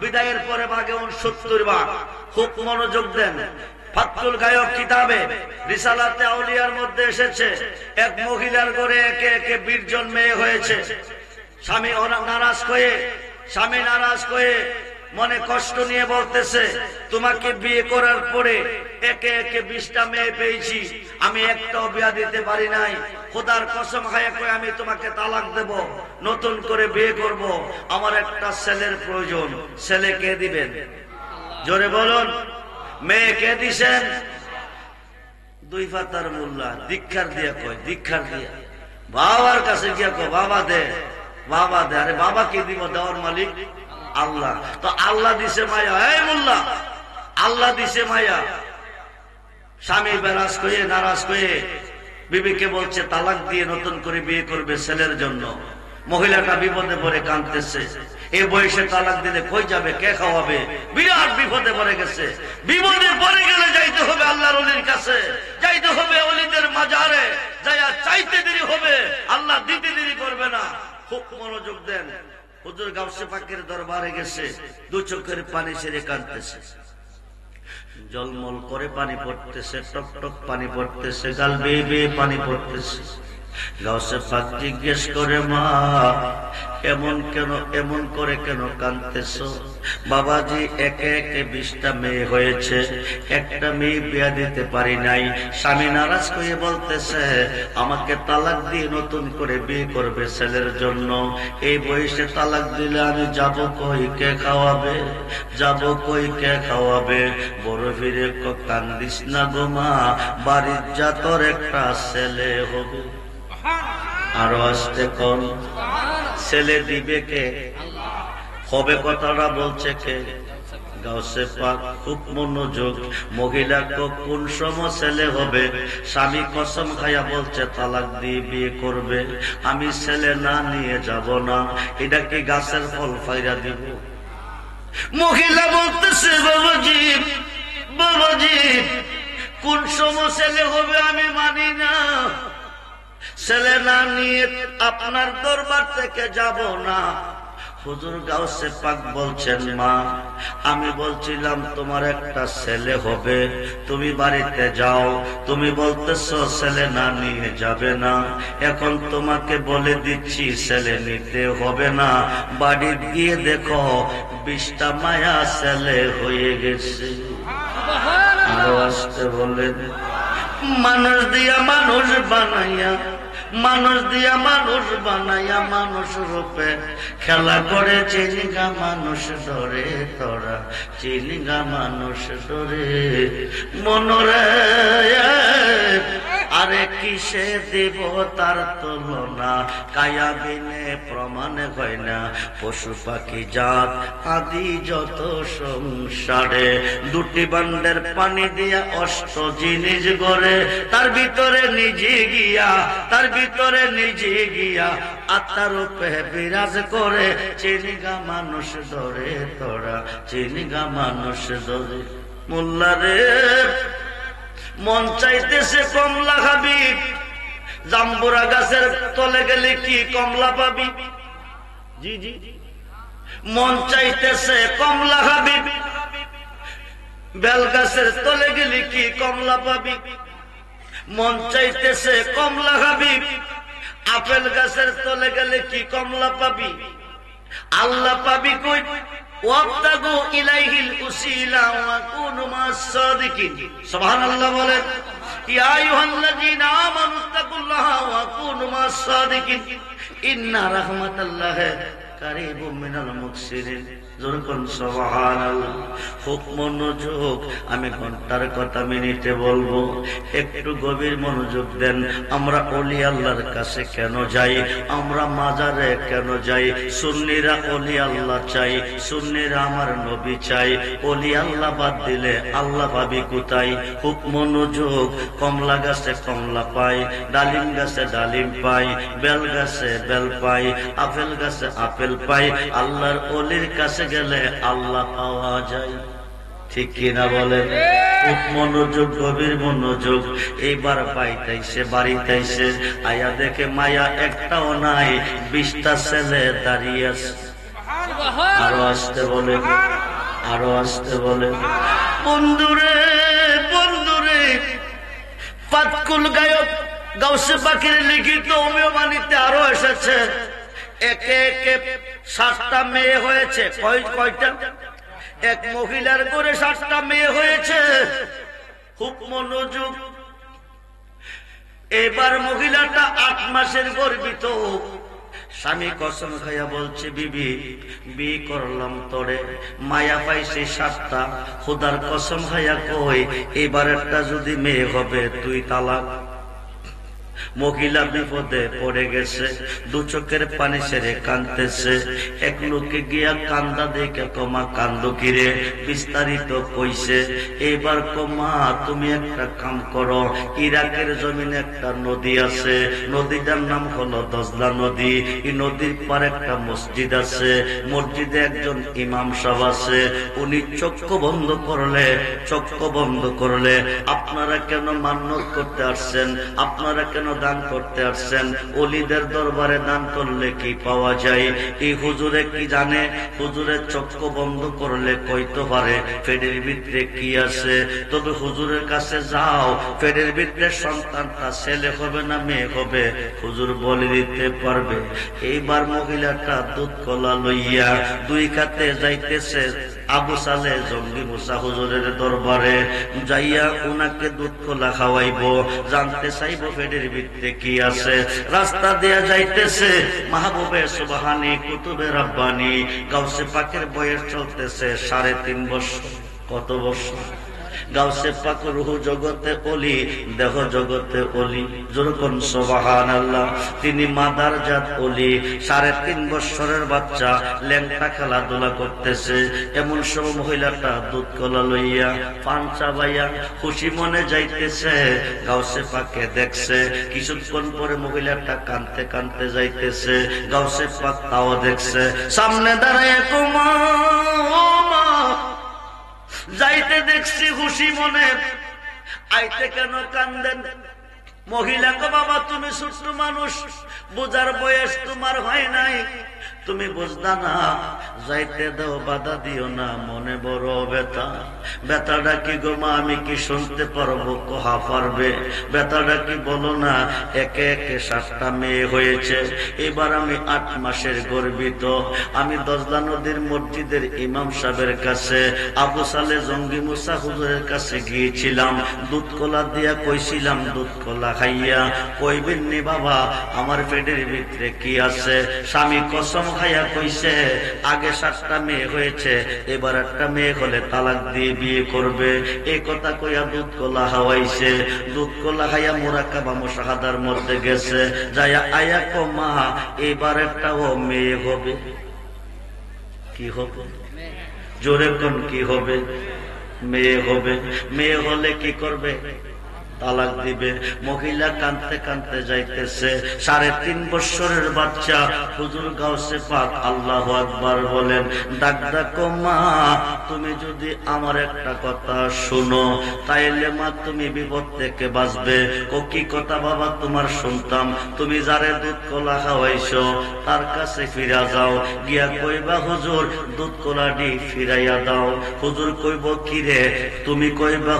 বিদায়ের পরে বাগে 69 ভাগ। খুব মনোযোগ দেন। ফাতুল গায়ক কিতাবে রিসালাতে আউলিয়ার মধ্যে এসেছে এক মহিলার ঘরে একে একে 20 জন মেয়ে হয়েছে। স্বামী নারাজ হয়ে মনে কষ্ট নিয়ে বলতেছে তোমাকে বিয়ে করার পরে একে একে 20টা মেয়ে পেয়েছি, আমি একটাও বিয়ে দিতে পারি নাই। খোদার কসম খাইয়া কই আমি তোমাকে তালাক দেব, নতুন করে বিয়ে করব, আমার একটা ছেলের প্রয়োজন। ছেলে কে দিবেন? জোরে বলুন। মেয়ে কে দিছেন? 2 পাতার মোল্লা দীক্ষার দিয়া কয়, দীক্ষার দিয়া বাবার কাছে গিয়া কয় বাবা দে, বাবা দে। আরে বাবা কে দিব? দেওয়ার মালিক আল্লাহ। তো আল্লাহ দিছে মায়া। এই মোল্লা, আল্লাহ দিছে মায়া। স্বামী নারাজ হয়ে বিবিকে বলছে তালাক দিয়ে নতুন করে বিয়ে করবে ছেলের জন্য। মহিলাটা বিপদে পড়ে কাঁদতেছে। এই বয়সে তালাক দিলে কই যাবে, কে খাওয়াবে? বিরাট বিপদে পড়ে গেছে। বিপদে পড়ে গেলে যাইতে হবে আল্লাহর ওলির কাছে, যাইতে হবে ওলিদের মাজারে, যাইয়া চাইতে দেরি হবে, আল্লাহ দিতে দেরি করবে না। খুব মনোযোগ দেন। হুজুর গাউসে পাকের দরবারে গেছে, 2 চোখের পানি ছেড়ে কাঁদতেছে। জলমল করে পানি পড়তেছে, টক টক পানি পড়তেছে, গাল বেয়ে বেয়ে পানি পড়তেছে। গাউসে পাক জিজ্ঞেস করে মা এমন করে কেন কাঁদতেছো? বাবাজি একে একে 20টা মেয়ে হয়েছে, একটা মেয়ে বিয়া দিতে পারি নাই। স্বামী নারাজ হয়ে বলতেছে আমাকে তালাক দিয়ে নতুন করে বিয়ে করবে ছেলের জন্য। এই বয়সে তালাক দিলে আমি যাব কই, কে খাওয়াবে? যাব কই, কে খাওয়াবে? বড় ফিরে কান্দিস না গো মা, বাড়ির যা তোর একটা ছেলে হবে। আরো আসতে কোন ছেলে দিবে কে? হবে কথাটা বলছে কে? গাউসে পাক। খুব মনোযোগ। মহিলা কোন সময় ছেলে হবে? স্বামী কসম খাইয়া বলছে তালাক দিয়ে বিয়ে করবে, আমি ছেলে না নিয়ে যাব না। এটা কি গাছের ফল ফাইরা দিব? মহিলা বলতেছে বাবাজি কোন সময় ছেলে হবে আমি মানি না, ছেলে না নিয়ে আপনার দরবার থেকে যাব না। হুজুর গাউসে পাক বলছেন মা আমি বলছিলাম তোমার একটা ছেলে হবে, তুমি বাড়িতে যাও, তুমি বলতেছো ছেলে না নিয়ে যাবে না। এখন তোমাকে বলে দিচ্ছি ছেলে নিতে হবে না, বাড়ি গিয়ে দেখো 20টা মায়া ছেলে হয়ে গেছে। আরো আসতে বলেন। মানুষ দিয়া মানুষ বানাইয়া, মানুষ দিয়া মানুষ বানাইয়া মানুষ রূপে খেলা করে চিনিগা মানুষ ডরে, তোরা চিনিগা মানুষ ডরে। মনরে আরে কিসে দিব তার তুলনা, কায়া বিনে প্রমাণ হয় না। পশু পাখি জাত আদি যত সংসারে, দুটি বান্ডের পানি দিয়া অষ্ট জিনিস গড়ে, তার ভিতরে নিজে গিয়া, তার ভিতরে নিজে গিয়া আত্মার রূপে বিরাজ করে। চিনিগা মানুষ ধরে তোরা, চিনিগা মানুষ ধরে। মোল্লা রে মন চাইতেছে কমলা খাবি, জাম্বুরা গাছের তলে গেলে কি কমলা পাবি? জি জি, মন চাইতেছে কমলা খাবি, বেল গাছের তলে গেলে কি কমলা পাবি? মন চাইতেছে কমলা খাবি, আপেল গাছের তলে গেলে কি কমলা পাবি? আল্লাহ পাবি কই? ওয়াবতাগু ইলাইহিল উসিলা ওয়া কুনু মাস সাদিকিন। সুবহানাল্লাহ বলেন। ইয়া আইয়ুহাল্লাযীনা আমানু তাকুল্লাহা ওয়া কুনু মাস সাদিকিন ইন্না রাহমাতাল্লাহি কারীবুম মিনাল মুহসিনিন। যখন সুবহানাল্লাহ। খুব মনোযোগ, আমি ঘন্টার কথা মিনিটে বলবো, একটু গভীর মনোযোগ দেন। আমরা ওলি আল্লাহর কাছে কেন যাই? আমরা মাজারে কেন যাই? সুন্নিরা ওলি আল্লাহ চাই, সুন্নিরা আমার নবী চাই। ওলি আল্লাহ বাদ দিলে আল্লাহ পাবি কোথায়? খুব মনোযোগ। কমলা গাছে কমলা পাই, ডালিম গাছে ডালিম পাই, বেল গাছে বেল পাই, আপেল গাছে আপেল পাই। আল্লাহর ওলির কাছে গেলে আল্লাহ পাওয়া যায়, ঠিক কিনা বলেন? খুব মনোযোগ, গভীর মনোযোগ। এইবার পাইতাইছে, বাড়িতাইছে, আয়া দেখে মায়া একটাও নাই, 20টা ছেলে দাঁড়িয়ে আছে। আরো আসতে বলে, আরো আসতে বলে। বন্ধুরে বন্ধুরে, পাতকুল গায়ক গাউসে পাখির লিখিত হোমিও বাণীতে আরো এসেছে। একে একে 7টা মেয়ে হয়েছে। কয়টা? এক মহিলার করে 7টা মেয়ে হয়েছে। খুব মনোযোগ। এবার মহিলাটা 8 মাসের গর্ভিত। স্বামী কসম খাইয়া বলছে, বিবি বিয়ে করলাম তোরে, মায়া পাইছে 7টা, খোদার কসম খাইয়া কই এবার একটা যদি মেয়ে হবে তুই তালাক। মহিলা বিপদে পড়ে গেছে, 2 চোখের পানি ছেড়ে কাঁদতেছে। এক লোকে গিয়া কান্দা দেখে, কমা কান্দো কিরে? বিস্তারিত কইছে। এবার কমা তুমি একটা কাম করো, ইরাকের জমিনে একটা নদী আছে, নদীটার নাম হলো দজলা নদী। এই নদীর পার একটা মসজিদ আছে, মসজিদে একজন ইমাম সাহেব আছে। উনি চক্ষু বন্ধ করলে, চক্ষু বন্ধ করলে, আপনারা কেন মান্যত করতে আসছেন? আপনারা কেন দান করতে আসছেন? ওলিদের দরবারে দান করলে কি পাওয়া যায়? এই হুজুরে কি জানে? হুজুরের চক্ষু বন্ধ করলে কইতে পারে পেটের ভিতরে কি আছে। তবে হুজুরের কাছে যাও, পেটের ভিতরে সন্তানটা ছেলে হবে না মেয়ে হবে হুজুর বলে দিতে পারবে। এইবার মহিলাটা দুধ কলা লইয়া 2 খাতে যাইতেছে আবু সালে জঙ্গি মুসা হুজুরের দরবারে। যাইয়া উনাকে দুধ কলা খাওয়াইব, জানতে চাইব পেটের ভিতরে কি আছে। রাস্তা দিয়া যাইতেছে মাহবুবে সুবহানী, কুতুবে রাব্বানী, গাউসে পাকের বয়স চলতেছে 3.5 বছর। কত বছর? গাউসে পাক রুহ জগতে ওলি, দেহ জগতে ওলি। যেরকম সুবহানাল্লাহ। তিনি মাদার জাত ওলি। 3.5 বছরের বাচ্চা ল্যাংটা খেলাধুলা করতেছে। এমন সব মহিলাটা দুধ কলা লইয়া পান চাবাইয়া খুশি মনে যাইতেছে। গাউসে পাকে দেখছে। কিছুক্ষণ পরে মহিলাটা কানতে কানতে যাইতেছে। গাউসে পাক তাও দেখছে। সামনে দাঁড়ায় কুমা যাইতে দেখছি খুশি মনে, আইতে কেন কান্দেন? মহিলাকে, বাবা তুমি ছোট্ট মানুষ, বোঝার বয়স তোমার হয় নাই, তুমি বুঝদা না, যাইতে দাও, বাধা দিও না, মনে বড় ব্যথা। ব্যথাটা কি গো মা, আমি কি শুনতে পারবো? কহা পারবে? ব্যথাটা কি বলো না? একে একে 7টা মেয়ে হয়েছে। এবার আমি 8 মাসের গর্ভিত। আমি দজলা নদীর মসজিদের ইমাম সাহেবের কাছে, আবু সালে জঙ্গি মুসা হুজুরের কাছে গিয়েছিলাম। দুধ কলা দিয়া কইছিলাম দুধ কলা খাইয়া কইবেন নি বাবা আমার পেটের ভিতরে কি আছে। স্বামী কসম খাইয়া কইছে আগে 7টা মেয়ে হয়েছে, এবার একটা মেয়ে হলে তালাক দিয়ে বিয়ে করবে। এই কথা কইয়া দুধ কলা হাওয়াইছে। দুধ কলা খাইয়া মুরাক্কাবা মুশাহাদার মধ্যে গেছে, যাইয়া আয়া কো মা এবার একটা ও মেয়ে হবে। কি হবে? জোরে কোন কি হবে? মেয়ে হবে। মেয়ে হলে কি করবে? তালাক দিবে। মহিলা কাঁদতে কাঁদতে যাইতেছে, 3.5 বছরের বাচ্চা। হুজুর গাউসে পাক আল্লাহু আকবার বলেন, ডাক ডাকো মা, তুমি যদি আমার একটা কথা শুনো তাইলে মা তুমি বিপদ থেকে বাঁচবে। ও কি কথা বাবা তোমার শুনতাম? তুমি যারে দুধ কলা খাওয়াইছো তার কাছে ফিরা যাও, গিয়া কইবা হুজুর দুধ কলাটি ফিরাইয়া দাও। হুজুর কইব কি রে? তুমি কইবা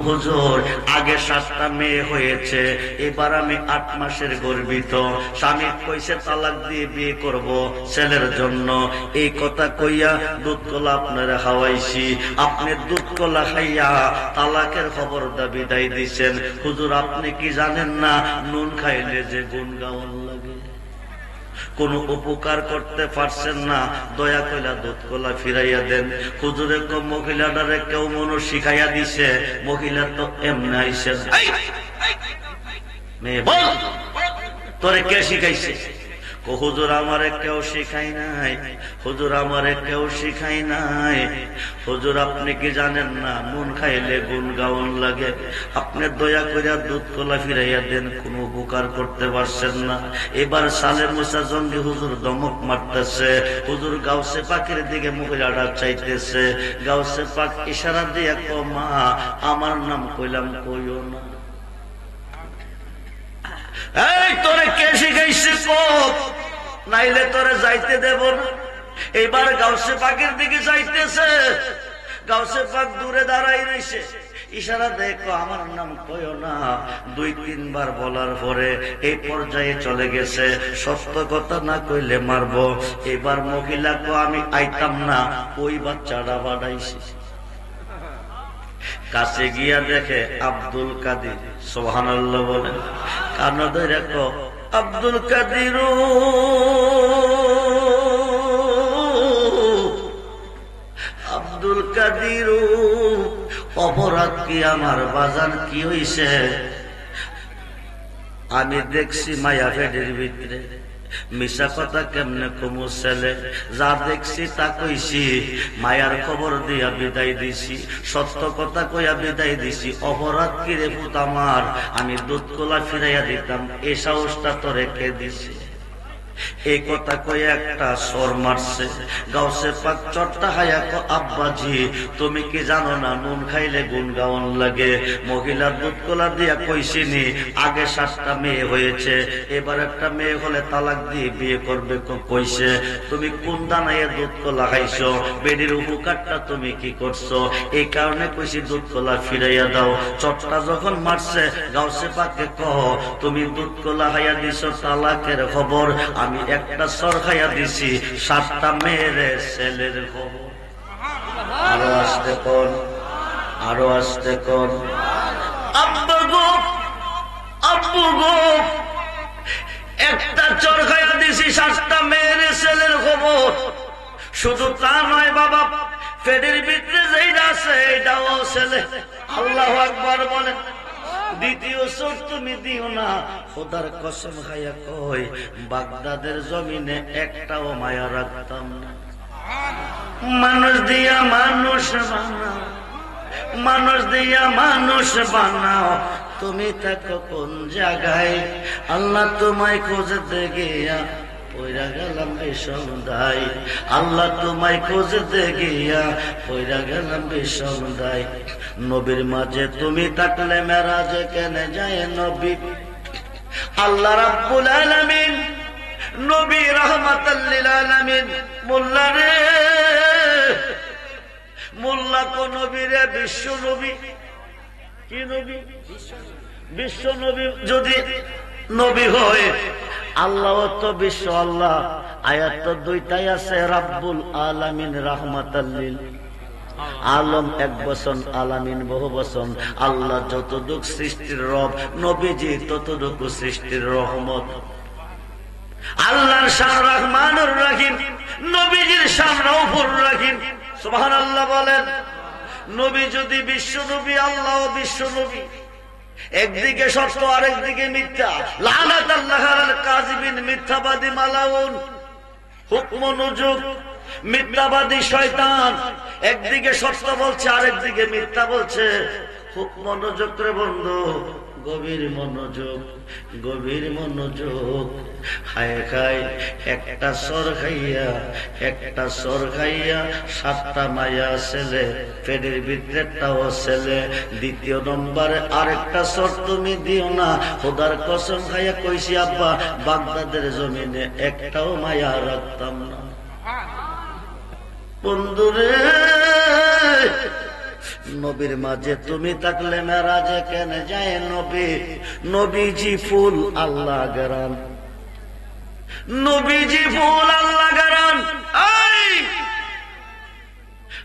হুজুর আগে 7টা মেয়ে হয়েছে, এবার আমি 8 মাসের গর্ভিত, স্বামী কইছে তালাক দিয়ে বিয়ে করব ছেলের জন্য। এই কথা কইয়া দুধ কলা আপনারা খাওয়াইছি, আপনি দুধ কলা খাইয়া তালাকের খবর দাবি দায় দিছেন। হুজুর আপনি কি জানেন না নুন খাইলে যে গুণ গাওয়ান লাগে? কোন উপকার করতে পারছেন না, দয়া কইলা দুধ কলা ফিরাইয়া দেন। হুজুরে মহিলাটারে কেউ মনো শিখাইয়া দিছে, মহিলা তো এমনি আইসে। মেয়ে বল তোরে কে শিখাইছে? হুজুর আমারে কেউ শিখাই নাই, হুজুর আমারে কেউ শিখাই নাই। হুজুর আপনি কি জানেন না নুন খাইলে গুণ গাউন লাগে? আপনি দয়া করিয়া দুধ কলা ফিরাইয়া দেন, কোন উপকার করতে পারছেন না। এবার সালে মুসা জঙ্গি হুজুর দমক মারতেছে। হুজুর গাউসে পাকের দিকে মহিলাটা চাইতেছে, গাউসে পাক ইশারা দিয়ে কো মা আমার নাম কইলাম কইও না। এই তোরে কে শিখাইছে কো, নাইলে তোরে যাইতে দেব না। এবার গাউসে পাকের দিকে যাইতেছে, গাউসে পাক দূরে দাঁড়াই রইছে, ইশারা দেখো আমার নাম কইও না। 2-3 বার বলার পরে এই পর্যায়ে চলে গেছে, সত্য কথা না কইলে মারবো। এবার মহিলা কো আমি আইতাম না, ওই বাচ্চাটা বাড়াইছি। কাছে গিয়া দেখে আব্দুল কাদির, সুবহানাল্লাহ বলেন। কান ধরে কো আব্দুল কাদির, আব্দুল কাদির অপরাধ কি আমার বাজার কি হইছে? আমি দেখছি মায়া ফেডের ভিতরে, মিশা কথা কেমনে কমু ছেলে, যা দেখছি তা কইছি, মায়ার খবর দিয়া বিদায় দিছি, সত্য কথা কইয়া বিদায় দিছি। অপরাধ কি রে পুত আমার? আমি দুধ কলা ফিরাইয়া দিতাম, এই সাহসটা তোরে কে দিছি? এই কথা কয়ে একটা সর মারছে। গাউসে পাক চট্টা খাইয়া কো আব্বাজি তুমি কি জানো না নুন খাইলে গুণ গাওয়ান লাগে? মহিলার দুধ কলা দিয়া কইছিনি আগে 7টা মেয়ে হয়েছে, এবার একটা মেয়ে হলে তালাক দিয়ে বিয়ে করবে কইছে। তুমি কোন দানায় দুধ কলা খাইছো? বেডির উপকারটা তুমি কি করছো? এই কারণে কইছি দুধ কলা ফিরাইয়া দাও। চট্টা যখন মারছে গাউসে পাককে কহ তুমি দুধ কলা খাইয়া দিছো তালাকের খবর, আমি একটা সর খাইয়া দিছি 7টা মেয়ের ছেলের খবর। আরো আসতে কোন, আরো আসতে কোন। আব্বু গো, আব্বু গো, একটা চর খাইয়া দিছি 7টা মেয়ের ছেলের খবর। শুধু তা নয় বাবা, পেটের ভিতরে যেটা আছে এটাও ছেলে। আল্লাহু আকবার বলেন। দ্বিতীয় চোখ তুমি দিও না, খোদার কসম খাইয়া কই বাগদাদের জমিনে একটাও মায়া রাখতাম না। মানুষ দিয়া মানুষ বানাও, মানুষ দিয়া মানুষ বানাও, তুমি থাকো কোন জায়গায়? আল্লাহ তোমায় খুঁজতে গিয়া পয়রা গেলাম বিষম দায়, আল্লাহ তোমায় খুঁজতে গিয়া পয়রা গেলাম বিষম দায়। নবীর মাঝে তুমি থাকলে মেরাজে কেন যায় নবী? আল্লাহ রাব্বুল আলামিন নবী রাহমাতাল লিল আলামিন। মোল্লা রে, মোল্লা কো নবী রে, বিশ্ব নবী। কি নবী? বিশ্ব নবী যদি নবী হয়, আল্লাহ তো বিশ্ব আল্লাহ। আয়াত তো 2টাই আছে, রাব্বুল আলামিন রাহমাতাল লিল আলম এক বচন, আলামিন বহু বচন। আল্লাহ যতটুক সৃষ্টির রব, নবীজি ততটুকু সৃষ্টির রহমত। আল্লাহর শান রহমানুর রহিম, নবীজির শান রউফুর রহিম। সুবহানাল্লাহ বলেন। নবী যদি বিশ্ব নবী, আল্লাহ বিশ্ব নবী। একদিকে সত্য, আরেকদিকে মিথ্যা। লানাতুল্লাহ আলাল কাযিবিন, মিথ্যাবাদী মালাউন। হুকম নুজুক, মিথ্যাবাদী শয়তান। একদিকে সত্য বলছে, আরেকদিকে মিথ্যা বলছে। হুকম নুজুক রে বন্ধু, গভীর মনোযোগ, গভীর মনোযোগ। হায় খায় একটা সর খাইয়া, একটা সর খাইয়া 7টা মায়া ছেলে, পেটের ভিতরেরটাও ছেলে। দ্বিতীয় নম্বরে আরেকটা সর তুমি দিও না। খোদার কসম খাইয়া কইছি আব্বা, বাগদাদের জমিনে একটাও মায়া রাখতাম না। বন্ধুরে, নবীর মাঝে তুমি থাকলে মেরাজে কেন যায় নবী? নবীজি ফুল, আল্লাহ গরান। নবীজি ফুল, আল্লাহ গরান।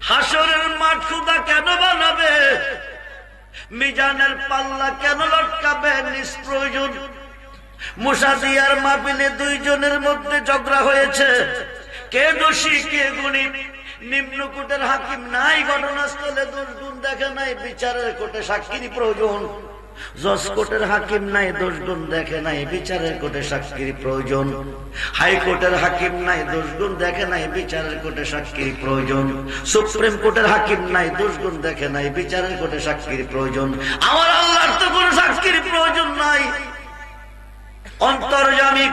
হাসরের মাঠ খুদা কেন বানাবে? মিজানের পাল্লা কেন লটকাবে নিষ্প্রয়োজন? মুসা দিয়ার মাহফিলে 2 জনের মধ্যে ঝগড়া হয়েছে। কে দোষী, কে গুণী? নিম্ন কোটের হাকিম নাই, ঘটনাস্থলে দোষ গুণ দেখে নাই, বিচারের কোর্টে সাক্ষীর প্রয়োজন। জজ কোর্টের হাকিম নাই, দোষ গুণ দেখে নাই, বিচারের কোর্টে সাক্ষীর প্রয়োজন। হাইকোর্টের হাকিম নাই, দোষ গুণ দেখে নাই, বিচারের কোর্টে সাক্ষীর প্রয়োজন। সুপ্রিম কোর্টের হাকিম নাই, দোষ গুণ দেখে নাই, বিচারের কোর্টে সাক্ষীর প্রয়োজন। আমার আল্লাহর তো কোন সাক্ষীর প্রয়োজন নাই। অন্তর্যামী,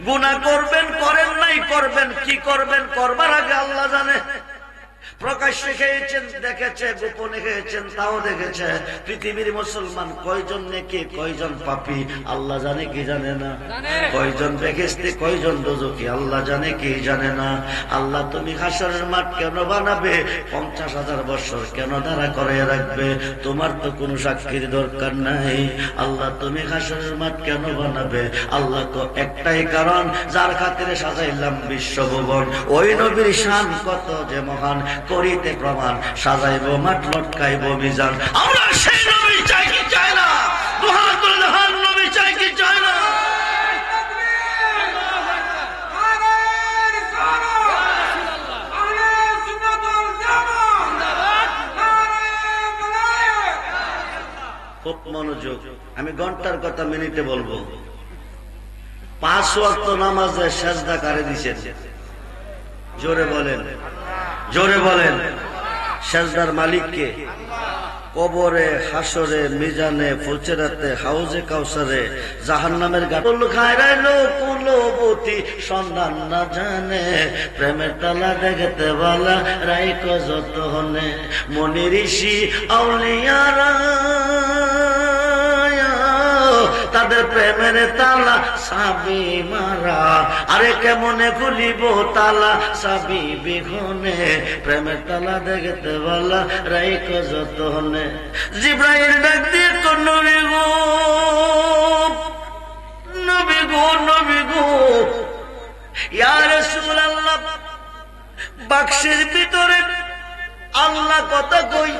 গুনাহ করবেন, করেন নাই, করবেন, কি করবেন করবার আগে আল্লাহ জানে। প্রকাশ্যে খেয়েছেন দেখেছে, গোপনে খেয়েছেন তাও দেখেছে। পৃথিবীর মুসলমান কয়জন নেকি, কয়জন পাপী আল্লাহ জানে কি জানে না? কয়জন বেহেশতি, কয়জন দোজখী আল্লাহ জানে কি জানে না? আল্লাহ তুমি হাসরের মাঠ কেন বানাবে? 50,000 বছর কেন দাঁড়া করে রাখবে? তোমার তো কোনো সাক্ষীর দরকার নাই। আল্লাহ তুমি হাসরের মাঠ কেন বানাবে? আল্লাহ তো একটাই কারণ, যার খাতিরে সাজাইলাম বিশ্বভুবন। ওই নবীর শান কত যে মহান, করিতে প্রমাণ। সাজাইব মাঠ, লটকাইব মিজান। আমরা সেই নবী চাই কি চাই না? দুহাতুল্লাহার নবী চাই কি চাই না? খুব মনোযোগ। আমি ঘন্টার কথা মিনিটে বলবো। 5 ওয়াক্ত নামাজে সেজদা কারে দিছেন? জোরে বলেন, জোরে বলেন। সেজদার মালিক কে? কবরে, হাসরে, মিজানে, ফুলচেরাতে, হাউজে কাউসারে, জাহান্নামের গাটল খায়রাইলো কুলবতী, সন্ধান না জানে। প্রেমের তালা দেখতে বালা, রাইকো যত হনে। মনি ঋষি আউলিয়ারা তাদের প্রেমের তালা সাবি মারা। আরে কেমনে খুলিব তালা সাবি বিঘনে? প্রেমের তালা দেখতে বালা, রাইকো যতনে। জিব্রাইল ডাক দিয়ে নবী গো, নবী গো, নবী গো, ইয়া রাসূলুল্লাহ, বাক্সের ভিতরে আল্লাহ কথা কই,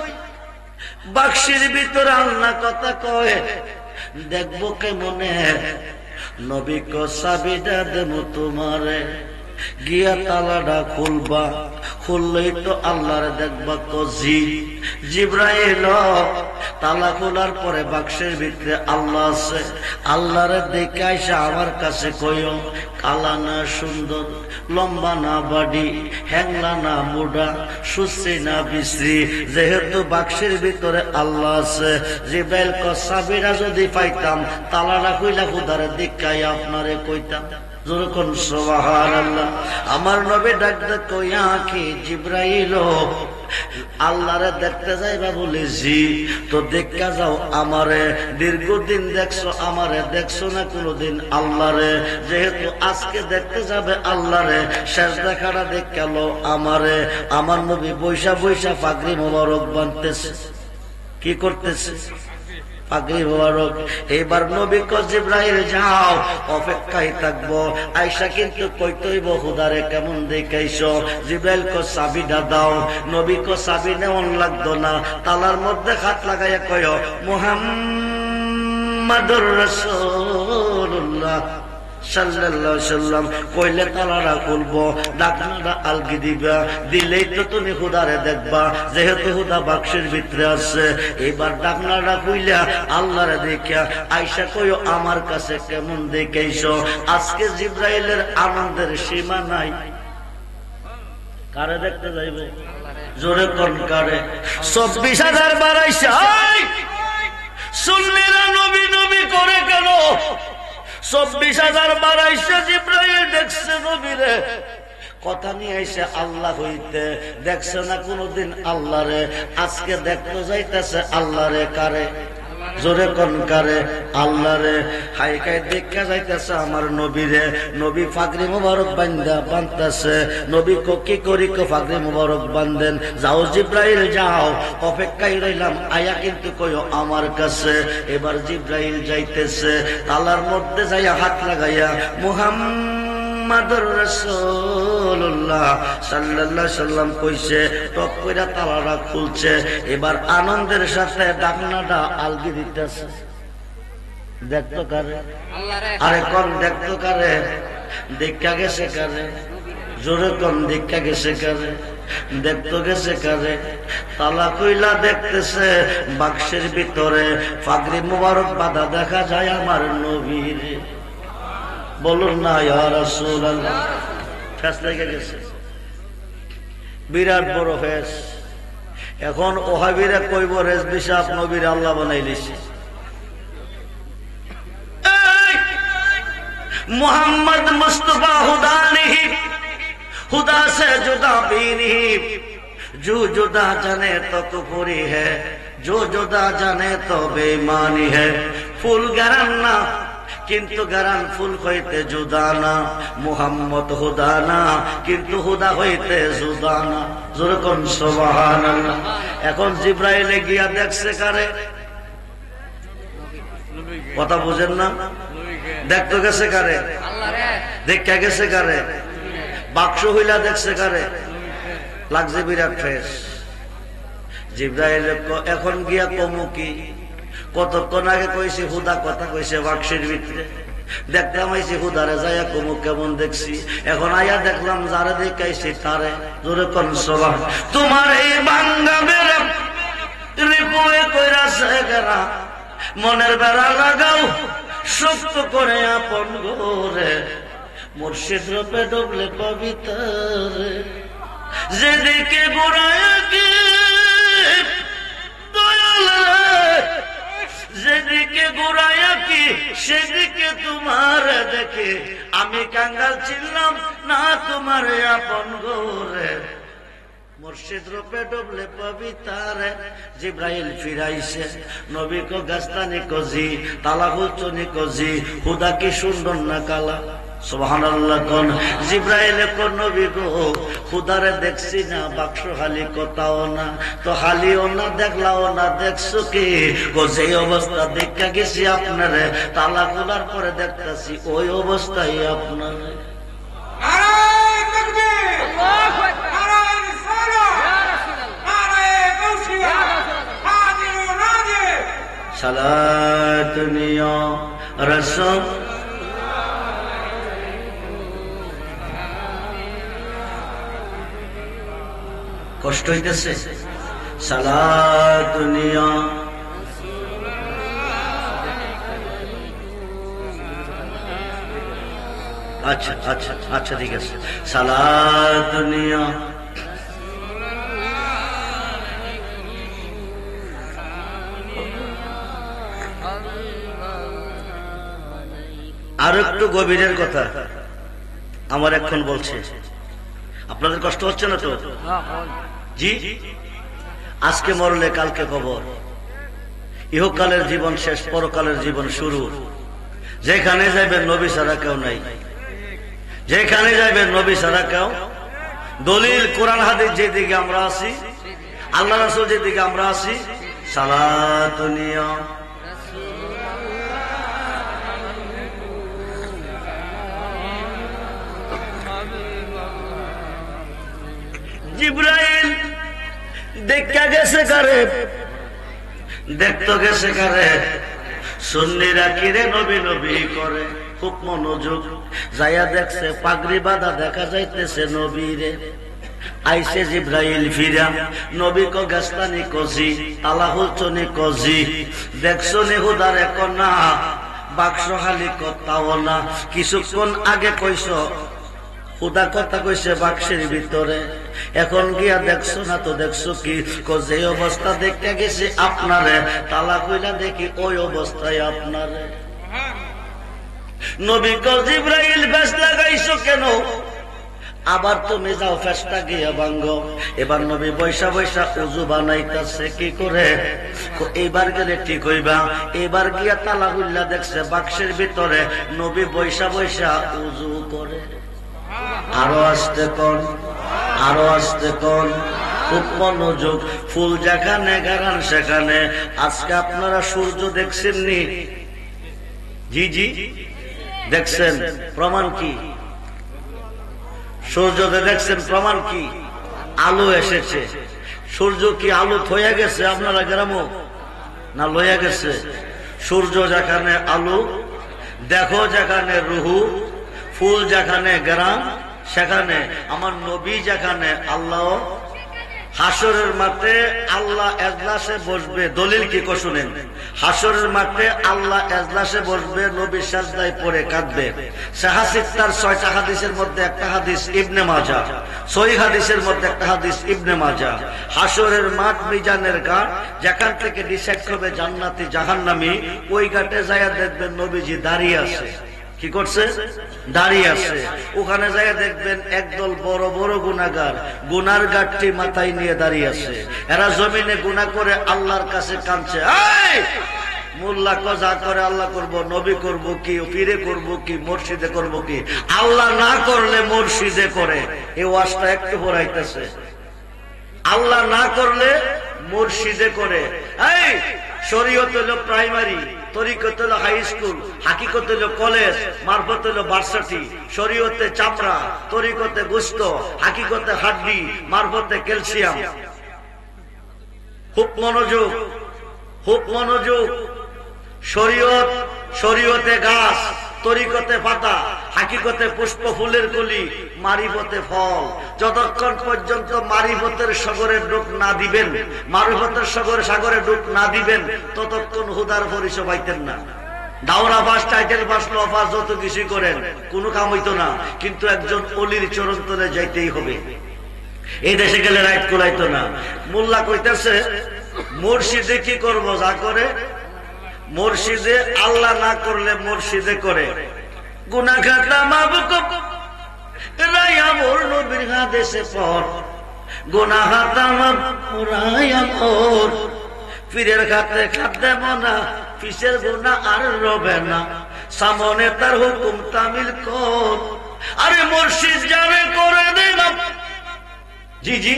বাক্সের ভিতরে আল্লাহ কথা কয়, দেখবো কেমনে? নবী কো চাবিটা দেবো তোমারে, গিয়া তালাটা খুলবা, খুললেই তো আল্লাহরে দেখবা। জি জিব্রাইল, তালা খোলার পরে বাক্সের ভিতরে আল্লাহ আছে। আল্লাহরে দেখে আইসা আমার কাছে কইও, কালা না সুন্দর, লম্বা না বাড়ি, হ্যাংলা না মুডা, সুশ্রী না বিশ্রী, যেহেতু বাক্সের ভিতরে আল্লাহ আছে। জিব্রাইল কো চাবিরা যদি পাইতাম, তালাটা খুইলা খুদারে দেখাই আপনারে কইতাম। যখন সুবহানাল্লাহ, আমার নবী ডাক দে কইয়া কি জিব্রাইল, আল্লাহরে দেখতে যাইবা বলেছি তো দেখা যাও আমারে। দীর্ঘদিন দেখছো আমারে, দেখছো না কোনদিন আল্লাহরে। যেহেতু আজকে দেখতে যাবে আল্লাহরে, শেষ দেখাটা দেখালো আমারে। আমার নবী বৈশা বৈশা পাগড়ি মোবারক বানতেছে। কি করতেছে? পাগড়ি মোবারক। এবার নবী কো জিব্রাইল যাও, অপেক্ষায় থাকবো। আয়সা কিন্তু কইতইব খুদারে কেমন দেখাইছো। জিব্রাইল কো চাবিটা দাও। নবী কো চাবি নেওয়ান লাগতো না, তালার মধ্যে হাত লাগাইয়া কয় মুহাম্মাদুর রাসূলুল্লাহ সাল্লাল্লাহু আলাইহি সাল্লাম কইলে তালাটা খুলবো, ডাকনাটা আলগি দিবা, দিলেই তো তুমি হুদারে দেখবা, যেহেতু হুদা বাক্সের ভিতরে আছে। এবার ডাকনাটা খুইলা আল্লাহরে দেখা আয়েশা কইও আমার কাছে কেমন দেখাইছো? আজকে জিবরাইলের আনন্দের সীমা নাই। কারে দেখতে যাইবে? জোরে কোন কারে? 24,000 বাড়াইছে। সুন্নিরা নবী নবী করে কেন? 24,000 বাড়াইছে। জিবরাইল দেখছে নবীরে, কথা নিয়ে আইসে আল্লাহ হইতে, দেখছে না কোনদিন আল্লাহরে, আজকে দেখতে যাইতেছে আল্লাহরে। কারে? জোরে কোন কারে? আল্লাহরে। হাইকাই দেখা যাইতেছে আমার নবীরে। নবী ফাগরি মুবারক বান্ধতেছে। নবী কি করি ফাগরি মুবারক বান্ধেন। যাও জিবরাইল যাও, অপেক্ষায় রইলাম, আয়া কিন্তু কইও আমার কাছে। এবার জিবরাইল যাইতেছে, তালার মধ্যে যাইয়া হাত লাগাইয়া মুহাম্মাদুর রাসূলুল্লাহ সাল্লাল্লাহু আলাইহি সাল্লাম কইছে, টপ কইরা তালাটা খুলছে। এবার আনন্দের সাথে ডাকনাটা আলগি দিতেছে। দেখতো কারে? আরে কোন দেখতো কারে? দেখা গেছে কারে? জোরে কোন দেখা গেছে কারে? দেখতো গেছে কারে? তালা কইলা দেখতেছে বাক্সের ভিতরে ফাগরি মুবারক বাঁধা দেখা যায় আমার নবীর। বলুন না ইয়া রাসূলুল্লাহ। ফেস লেগে গেছে, বিরাট বড় ফেস। এখন ওহাবিরা কইব রেজবি সাহেব নবীর আল্লাহ বানাইলিছে। मोहम्मद मुस्तफा खुदा नहीं, खुदा से जुदा भी नहीं। जो जुदा जाने तो कुफरी है, जो जुदा जाने तो बेईमानी है। फूल गराना किंतु गरान फूल হইতে जुदा ना, मुहम्मद खुदा ना किंतु खुदा হইতে जुदा ना। জোরে কোন সুবহানাল্লাহ। এখন জিবরাইলে গিয়া দেখছে কারে? কথা বুঝেন না? দেখতে গেছে কারে? দেখা গেছে কারে? বাক্স হইলা দেখছে কারে? লাগছে বিরাট ফেস। জিবরাইল এখন গিয়া কমুকি, কতক্ষণ আগে কইছে হুদা কথা কইছে বাক্সের ভিতরে, দেখলাম আইছি হুদারে যাইয়া কমু কেমন দেখছি। এখন আয়া দেখলাম যারে দেখাইছি তারে। জোরে কোন সুবহান। তোমার এই বাঙ্গা বেড়া রিপুয়ে কইরাছে গেরা, মনের বেড়া লাগাও শক্ত করে আপন গোরে, মুর্শিদ রূপে ডুবলে পবিত্র। যেদিকে গোড়ায় কি দয়াল রে, যেদিকে গোড়ায় কি সেদিকে তোমার দেখে আমি কাঙ্গাল ছিলাম না তোমার আপন গোরে, মুর্শিদ রূপে ডুবলে পবিত্র। জিবরাইল ফিরাইছে, নবী কো গাস্তানি কোজি, তালা খুলছনি কোজি, খুদা কি সুন্দর না কালা। সুবহানাল্লাহ কোন। জিবরাইল কোন নবী গো খুদারে দেখছি না, বাক্স খালি কোথাও না। তো খালিও না দেখলাও না, দেখছো কি? ও যে অবস্থা দেখা গেছি আপনারে, তালা খোলার পরে দেখতেছি ওই অবস্থায় আপনারে। সালাতুনিয়া রাসূল কষ্ট হইতেছে। সালাতুনিয়া আচ্ছা আচ্ছা আচ্ছা ঠিক আছে। সালাতুনিয়া আর একটু গভীরের কথা আমার এখন বলছে, আপনাদের কষ্ট হচ্ছে না তো? জি, আজকে মরলে কালকে খবর। ইহকালের জীবন শেষ, পরকালের জীবন শুরু। যেখানে যাইবেন নবী ছাড়া কেউ নাই, যেখানে যাইবেন নবী ছাড়া কেউ। দলিল কোরআন হাদিস যেদিকে আমরা আছি, আল্লাহ রাসূল যেদিকে আমরা আছি। সালাতুনিয়া জিবরাইল দেখা গেছে কারে? দেখতো গেছে কারে? সুন্নিরা কিরে নবী নবী করে। খুব মনোযোগ। যাইয়া দেখছে পাগড়ি বাঁধা দেখা যাইতেছে নবীরে। আইসে জিব্রাইল ফিরা, নবী কো গাছলানি কজি, তালা হুলচনি কজি, দেখছো নেহুদার এক না, বাক্স খালি কথাও না। কিছুক্ষণ আগে কইস খুদা কথা কইছে বাক্সের ভিতরে, এখন গিয়া দেখছো না তো দেখছো কি? যে অবস্থা দেখতে গেছি আপনারে, তালা কইলা দেখি ওই অবস্থায় আপনারে। নবী কো জিব্রাইল বেশ লাগাইছো কেন? আবার তুমি যাও ফেসটা গিয়া ভাঙ্গো। এবার নবী বৈশা বৈশা উজু বানাইতেছে কি করে? এইবার গেলে ঠিক হইবা। এবার গিয়া তালা হুল্লা দেখছে বাক্সের ভিতরে, নবী বৈশা বৈশা উজু করে। আরো আসতে কোন, আরো আসতে কোন, খুব মনোযোগ। ফুল যেখানে গারান সেখানে। আজকে আপনারা সূর্য দেখছেন নি? জি জি দেখছেন, প্রমাণ কি? সূর্যকে দেখছেন, প্রমাণ কি? আলো এসেছে। সূর্য কি আলো থইয়া গেছে আপনারা গ্রামও না লইয়া গেছে? সূর্য যেখানে আলো, দেখো যেখানে রুহু, ফুল যেখানে গ্রাম সেখানে আমার নবী, যেখানে আল্লাহ। হাসরের মাঠে আল্লাহ এজলাসে বসবে। দলিল কি কো শুনেন? হাসরের মাঠে আল্লাহ এজলাসে বসবে, নবী সাজদায় পড়ে কাঁদবে। সাহাসিত্তার 6টা হাদিসের মধ্যে একটা হাদিস ইবনে মাজাহ, সহিহ হাদিসের মধ্যে একটা হাদিস ইবনে মাজাহ। হাসরের মাঠ মিজানের ঘাট, যেখান থেকে ডিসাইড হবে জান্নাতি জাহান্নামী, ওই ঘাটে যাইয়া দেখবেন নবীজি দাঁড়িয়ে আছে। কি করছে? দাঁড়িয়ে আছে। ওখানে যাইয়া দেখবেন একদল বড় বড় গুনাহগার, গুনার গাঠটি মাথায় নিয়ে দাঁড়িয়ে আছে। এরা জমিনে গুনাহ করে আল্লাহর কাছে কাঁদছে, এই মোল্লা যা করে আল্লাহ করব, নবী করব কি, পীরে করব কি, মুর্শিদে করব কি? আল্লাহ না করলে মুর্শিদে করে। এই ওয়াজটা একটু পড়াইতেছে। আল্লাহ না করলে মুর্শিদে করে। এই শরীয়ত হলো প্রাইমারি, তরিকত হলো হাই স্কুল, হাকিকত হলো কলেজ, মারফত হলো ভার্সিটি। শরীয়তে চামড়া, তরিকতে গোশত, হাকিকতে হাড্ডি, মারফতে ক্যালসিয়াম। খুব মনোযোগ, খুব মনোযোগ। শরীয়ত, শরীয়তে গাছ, তরিকতে পাতা, হাকিকতে পুষ্প ফুলের কলি, মারিফতে ফল। যতক্ষণ পর্যন্ত মারিফতের সাগরে ডুব না দিবেন, মারিফতের সাগরে ডুব না দিবেন, ততক্ষণ হুদার পরিচয় পাইতেন না। দাওরা পাস, টাইটেল পাস, ল পাস, যত কিছু করেন কোনো কাম হইতো না। কিন্তু একজন অলির চরণ তলে যাইতেই হবে। এই দেশে গেলে রাইট কুলাইতো না। মোল্লা কইতেছে মুর্শিদে কি করবো? যা করে মুর্শিদে, আল্লাহ না করলে মুর্শিদে করে। গুনাহ খাতা মাফ রায়া মোর নবীর হাদিসে পর, গুনাহ খাতা মাফ রায়া মোর, পীরের খাতে খাতে মনা, পিসের গুনাহ আর রবে না, সামনে তার হুকুম তামিল কর। আরে মুর্শিদ যারে করে দে মাফ। জি জি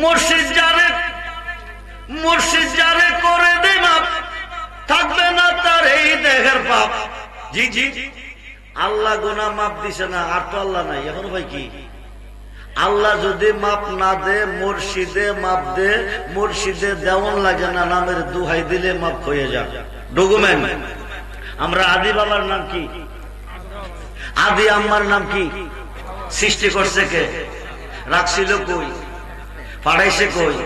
মুর্শিদ যারে করে দে মাপ, থাকবে না তার এই দেহের পাপ। জি জি আল্লাহ গুনাহ মাপ দিছে না, আর তো আল্লাহ নাই। এখন ভাই কি? আল্লাহ যদি মাপ না দে, মুর্শিদে মাপ দে। মুর্শিদে দেওয়ান লাগে না, নামের দুহাই দিলে মাপ হয়ে যায়। ডকুমেন্ট। আমরা আদি বাবার নাম কি? আদি আম্মার নাম কি? সৃষ্টি করছে কে? রাখছিল কই? পাঠাইছে কই?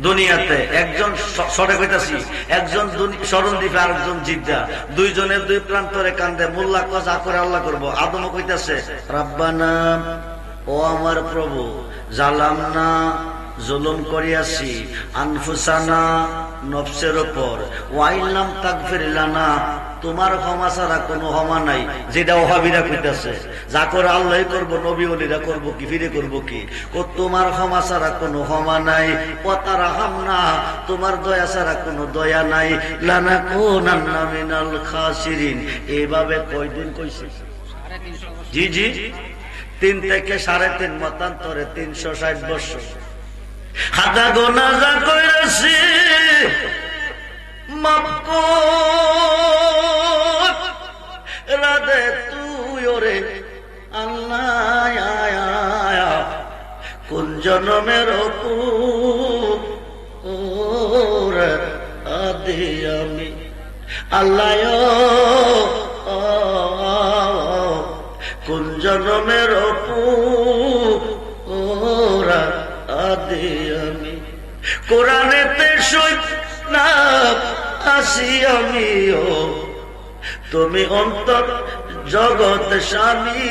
দুনিয়াতে। একজন সরে কইতাছি, একজন স্মরণ দ্বীপে, আরেকজন জিদ্দা। দুইজনের দুই প্রান্তরে কান্দে। মোল্লা যা করে আল্লাহ করবো। আদম কইতাছে রাব্বানা, ও আমার প্রভু, জালামনা, জুলুম করিয়াছি, আনফুসানা, নফসের উপর, ওয়াইলাম তাগফির লানা, তোমার ক্ষমা ছাড়া কোনো ক্ষমা নাই। যেটা ওহাবিরা কইতাছে, যা করে আল্লাহ করবো, নবী ওলিরা করবো কি, ফিরে করবো কি? তোমার ক্ষমা ছাড়া কোনো ক্ষমা নাই। ওয়াতারহামনা, তোমার দয়া ছাড়া কোনো দয়া নাই। লানাকুনান্না মিনাল খাসিরিন। এইভাবে কয়দিন কইছে? জি জি 3 থেকে 3.5 মতান্তরে 360 বছর। হাদা গোনা যা কইরাছি মাফ কর রাধে তুই ওরে আল্লাহ। কোন জনমের আদি আমি আল্লাহ কোরআনেতে সইব না আসি আমিও, তুমি অন্তর জগৎ স্বামী।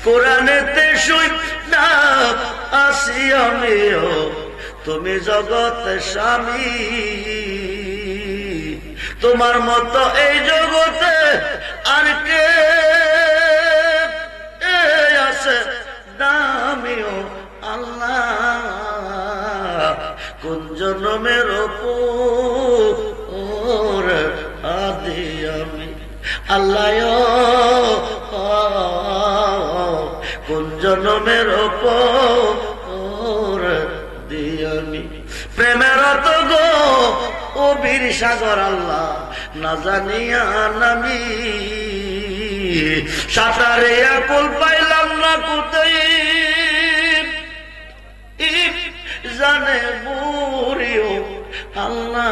কোরআনেতে সইব না আসি আমিও, তুমি জগৎ স্বামী। তোমার মতো এই জগতে আর কে আছে দামিও আল্লাহ, কোন জন্মের ওপর আদি আমি আল্লাহ, কোন জন্মের ওপর দিয়ামি। প্রেমের অত গো ও বীর সাগর আল্লাহ না জানিয়া নামি, সাঁতারে কুল পাইলাম না কোথায় জানে বুড়িও আল্লাহ,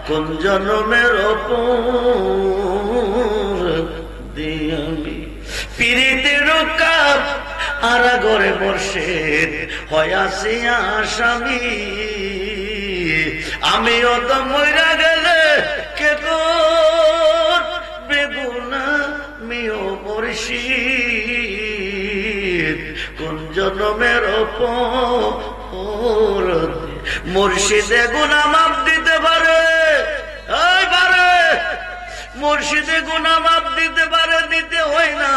কোন জন্মের ওপর দিয়ামি। পিরিতের কাপ আরা গরে বর্ষের হয়াছি আসামি, আমিও তো মইরা গেলে কে তোর বেগুনা মিও মুর্শিদ, কোন জন্মের ওপর মুর্শিদে গুনাহ মাফ দিতে পারে, মুর্শিদে গুনাহ মাফ দিতে পারে, দিতে হয় না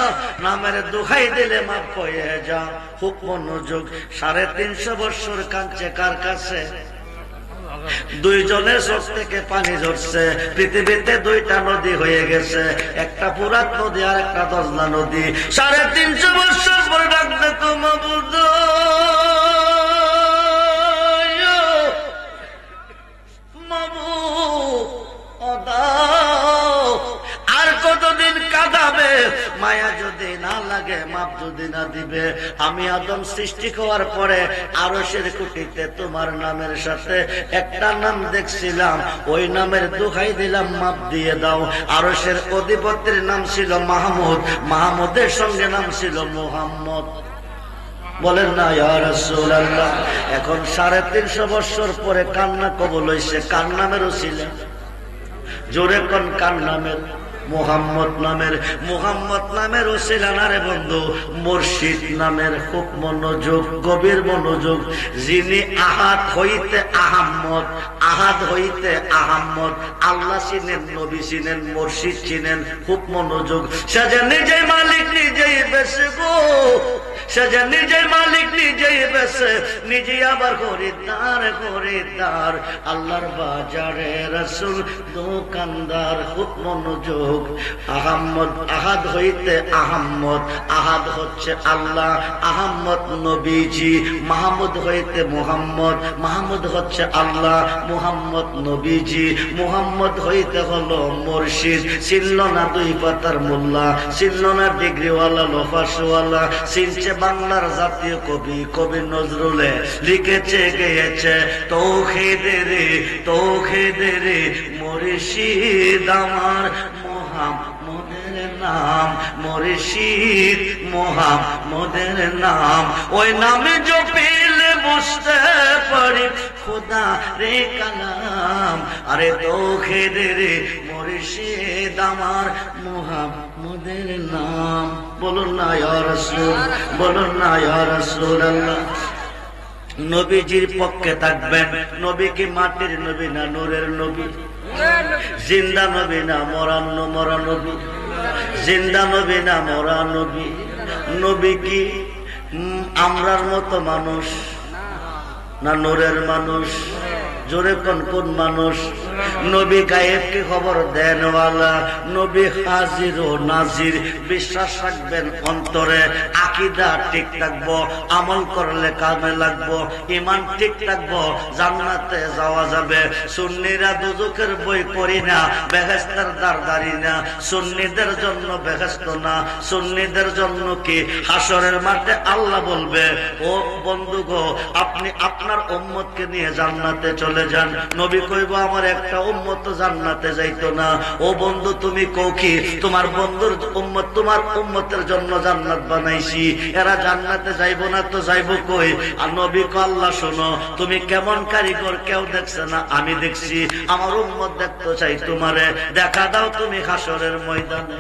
নামের দোহাই দিলে মাফ হয়ে যা। খুব মনোযোগ। 350 বছর কাঁদছে কার কাছে? দুইজনের চোখ থেকে পানি ঝরছে। পৃথিবীতে 2টা নদী হয়ে গেছে, একটা ফুরাত নদী আর একটা দজলা নদী। 350 বছর পরে ডাকতে তো মাবুদ আর কতদিন কাঁদাবে? মায়া যদি না লাগে, মাপ যদি না দিবে। আমি আদম সৃষ্টি হওয়ার পরে আরশের কুটিতে তোমার নামের সাথে একটা নাম দেখছিলাম, ওই নামের দোহাই দিলাম মাপ দিয়ে দাও। আরশের অধিপতির নাম ছিল মাহমুদ, মাহমুদের সঙ্গে নাম ছিল মুহাম্মদ। বলেন না ইয়া রাসূলুল্লাহ। এখন 350 বছর পরে কান্না কবুল হইছে কার নামের ওসিলা? জোরে কোন কার নামের? মুহাম্মদ নামের। মুহাম্মদ নামের ওসিলা না রে বন্ধু, মুর্শিদ নামের। খুব মনোযোগ, গভীর মনোযোগ। যিনি আহাদ হইতে আহাম্মদ, আহাদ হইতে আহাম্মদ। আল্লাহ চিনেন, নবী চিনেন, মুর্শিদ চিনেন। খুব মনোযোগ। সে যে নিজেই মালিক, নিজেই বেশে গো, সে যে নিজেই মালিক, নিজেই বেশে, নিজে আবার খরিদ্দার, খরিদ্দার। আল্লাহর বাজারে রাসূল দোকানদার। খুব মনোযোগ। আহাম্মদ, আহাদ হইতে আহাম্মদ। আহাদ হচ্ছে আল্লাহ, আহাম্মদ নবীজি। মাহমুদ হইতে মুহাম্মদ, মাহমুদ হচ্ছে আল্লাহ, মুহাম্মদ নবীজি। মুহাম্মদ হইতে হলো মুর্শিদ। চিনল না 2 পাতার মোল্লা, চিনল না ডিগ্রিওয়ালা, লোফাসওয়ালা, চিনছে বাংলার জাতীয় কবি, কবি নজরুলে লিখেছে, গেয়েছে, তৌহিদের রে, তৌহিদের রে মুর্শিদ আমার মুহাম্মদের নাম, মুর্শিদ মুহাম্মদের নাম। ওই নামে জপিলে বুঝতে পারি খোদা রে কালাম। আরে তৌহিদের রে মুর্শিদ আমার মুহাম্মদের নাম। বলুন না ইয়া রাসূল, বলুন না ইয়া রাসূলুল্লাহ। নবীজির পক্ষে থাকবেন। নবী কি মাটির নবী না নূরের নবী? জিন্দা নবী না মরা নবী? জিন্দা নবী না মরা নবী? নবী কি আমরার মতো মানুষ না নূরের মানুষ? জোরে কোন কোন মানুষ? নবী গায়েবকে খবর দেনওয়ালা, নবী হাজির ও নাজির। বিশ্বাস রাখবেন অন্তরে, আকীদা ঠিক থাকবো, আমল করলে কামে লাগবো, ঈমান ঠিক থাকবো, জান্নাতে যাওয়া যাবে। সুন্নিরা দুজকের বই পড়ি না, বেহেশতের দ্বার দাঁড়ি না। সুন্নিদের জন্য বেহেশত না, সুন্নিদের জন্য কি হাসরের মাঠে আল্লাহ বলবে, ও বন্ধু গো, আপনি আপনার উম্মতকে নিয়ে জান্নাতে চলে যান। নবী কইব আমার এক একটা উম্মত জান্নাতে যাইতো না। ও বন্ধু তুমি কও কি তোমার বন্ধুর উম্মত তোমার উম্মতের জন্য জান্নাত বানাইছি, এরা জান্নাতে যাইবো না তো যাইবো কই? আর নবী কো আল্লাহ শোনো, তুমি কেমন কারিগর কেউ দেখছে না, আমি দেখছি। আমার উম্মত দেখতে চাই তোমারে, দেখা দাও তুমি হাসরের ময়দানে।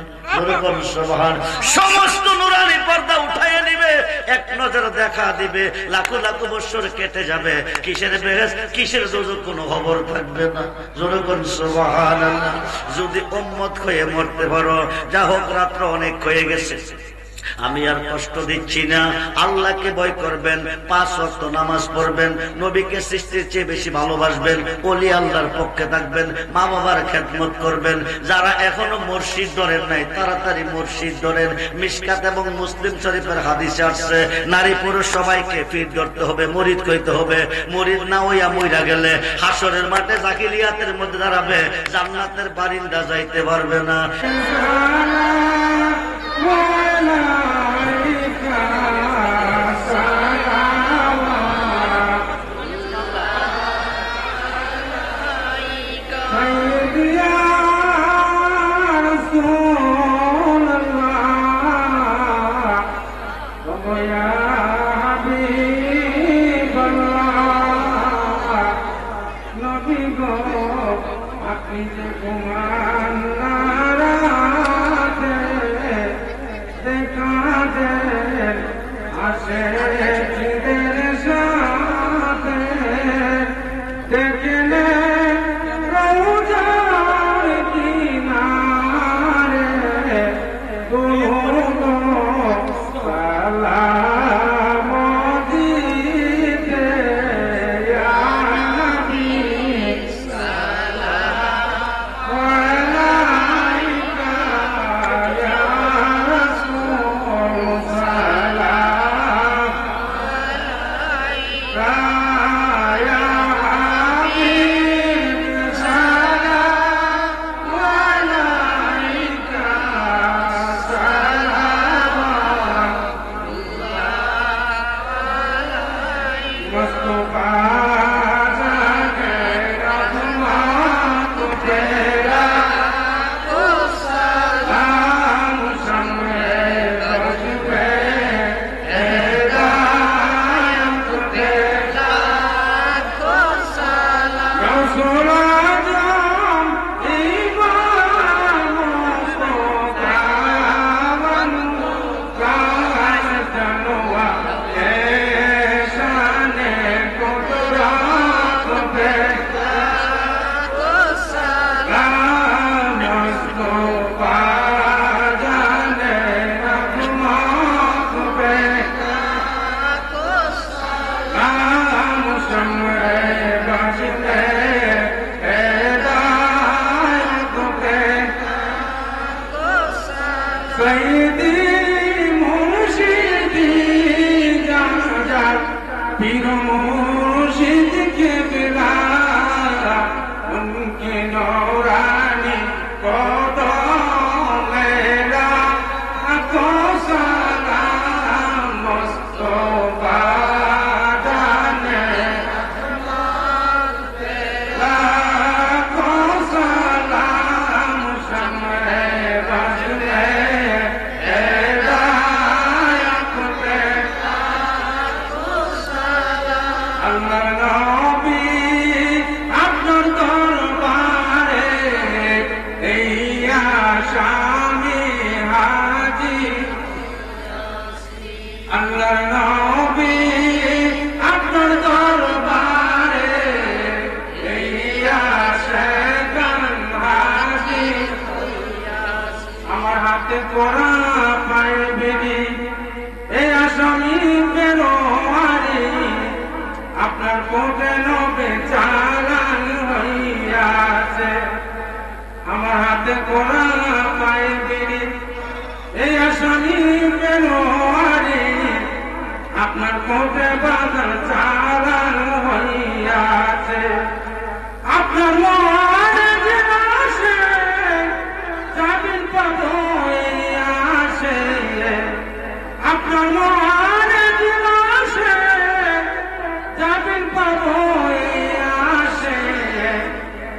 সমস্ত নুরানি পর্দা উঠাইয়া নিবে, এক নজর দেখা দিবে, লাখো লাখো বছর কেটে যাবে, কিসের বেহেশত কিসের দোজখ কোনো খবর থাকবে না। জোরে কোন সুবহানাল্লাহ। যদি উম্মত হয়ে মরতে পারো, যা হোক রাত্র অনেক হয়ে গেছে, আমি আর কষ্ট দিচ্ছি না। আল্লাহকে ভয় করবেন, 5 ওয়াক্ত নামাজ পড়বেন, নবীকে সৃষ্টির চেয়ে বেশি ভালোবাসবেন, ওলি আল্লাহর পক্ষে থাকবেন, মা বাবার খেদমত করবেন। যারা এখনো মসজিদ ধরেন নাই তাড়াতাড়ি মসজিদ ধরেন। মিশকাত এবং মুসলিম শরীফের হাদিসে আসছে নারী পুরুষ সবাইকে ফির ধরতে হবে, মুরিদ কইতে হবে। মুরিদ না হইয়া মইরা গেলে হাসরের মাঠে জাকিলিয়াতের মধ্যে দাঁড়াবে, জান্নাতের বারিন্দা যাইতে পারবে না।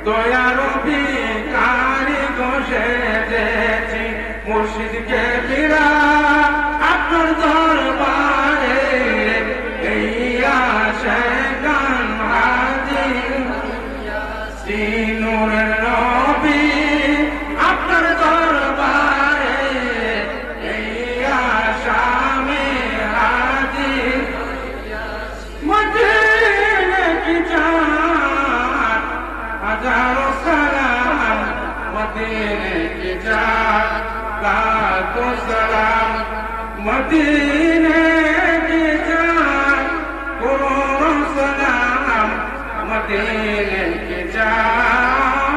দয়ারো ভিখারি বসে যেছি মুর্শিদকে ফিরা আপনার দরবারে এই আশায় গান হাজির নূরের নবী আপনার দরবারে এই আশামে হাজির মদিনা কি জান হাজারো সালাম মদিনা কি জান লাখো সালাম মদিনা কি জান করোড়ো সালাম মদিনা কি জান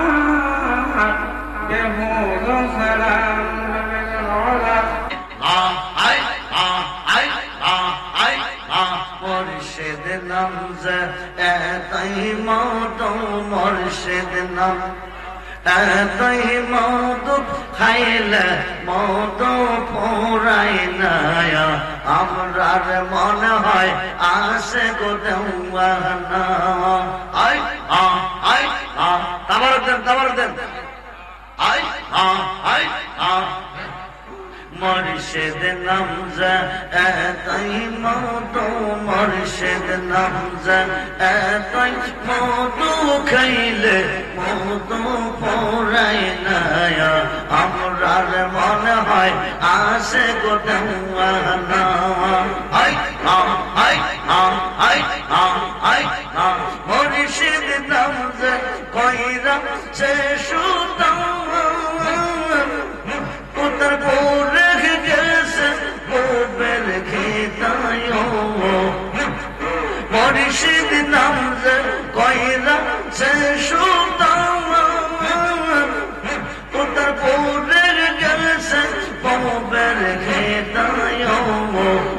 বেহুদো সালাম মুর্শিদ নামজে এতই মত মুর্শিদ নাম এতই মত খাইলে মত পুরাই না আমরার মনে হয় আসে গো দেওয়ানা আই আই তাবার দেন আই আই মুর্শিদ নামজে এতই মত মুর্শিদ নামজে এতই মত খাইলে মত পুরাই না আমরার মনে হয় আসে গো দেওয়ানা আই আই আই আই মুর্শিদ নামজে কইরা সে সুতাম উত্তর পূর্বে গেছে পূর্বের খেতায় মুর্শিদ নামজে কইরা সে সুতাম উত্তর পূর্বে গেছে পূর্বের খেতায়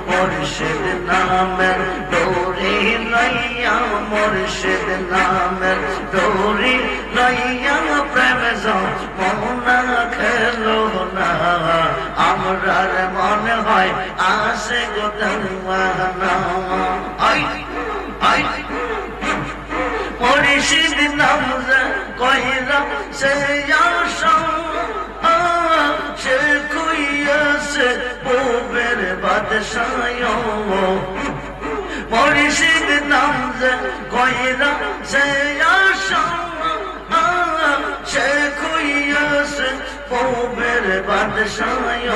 মুর্শিদ নামের ডোরি লইয়া মুর্শিদ নামের ডোরি লইয়া প্রেম মনা খেলো না আমরার মনে হয় আসে গো দেওয়ানা আই আই মুর্শিদ নামজে কইরা সে আশা সে খুইয়াছে পূবের বাদশায় মুর্শিদ নামজে কইরা সে আশা সে খুইয়াছে পূবের বাদশায়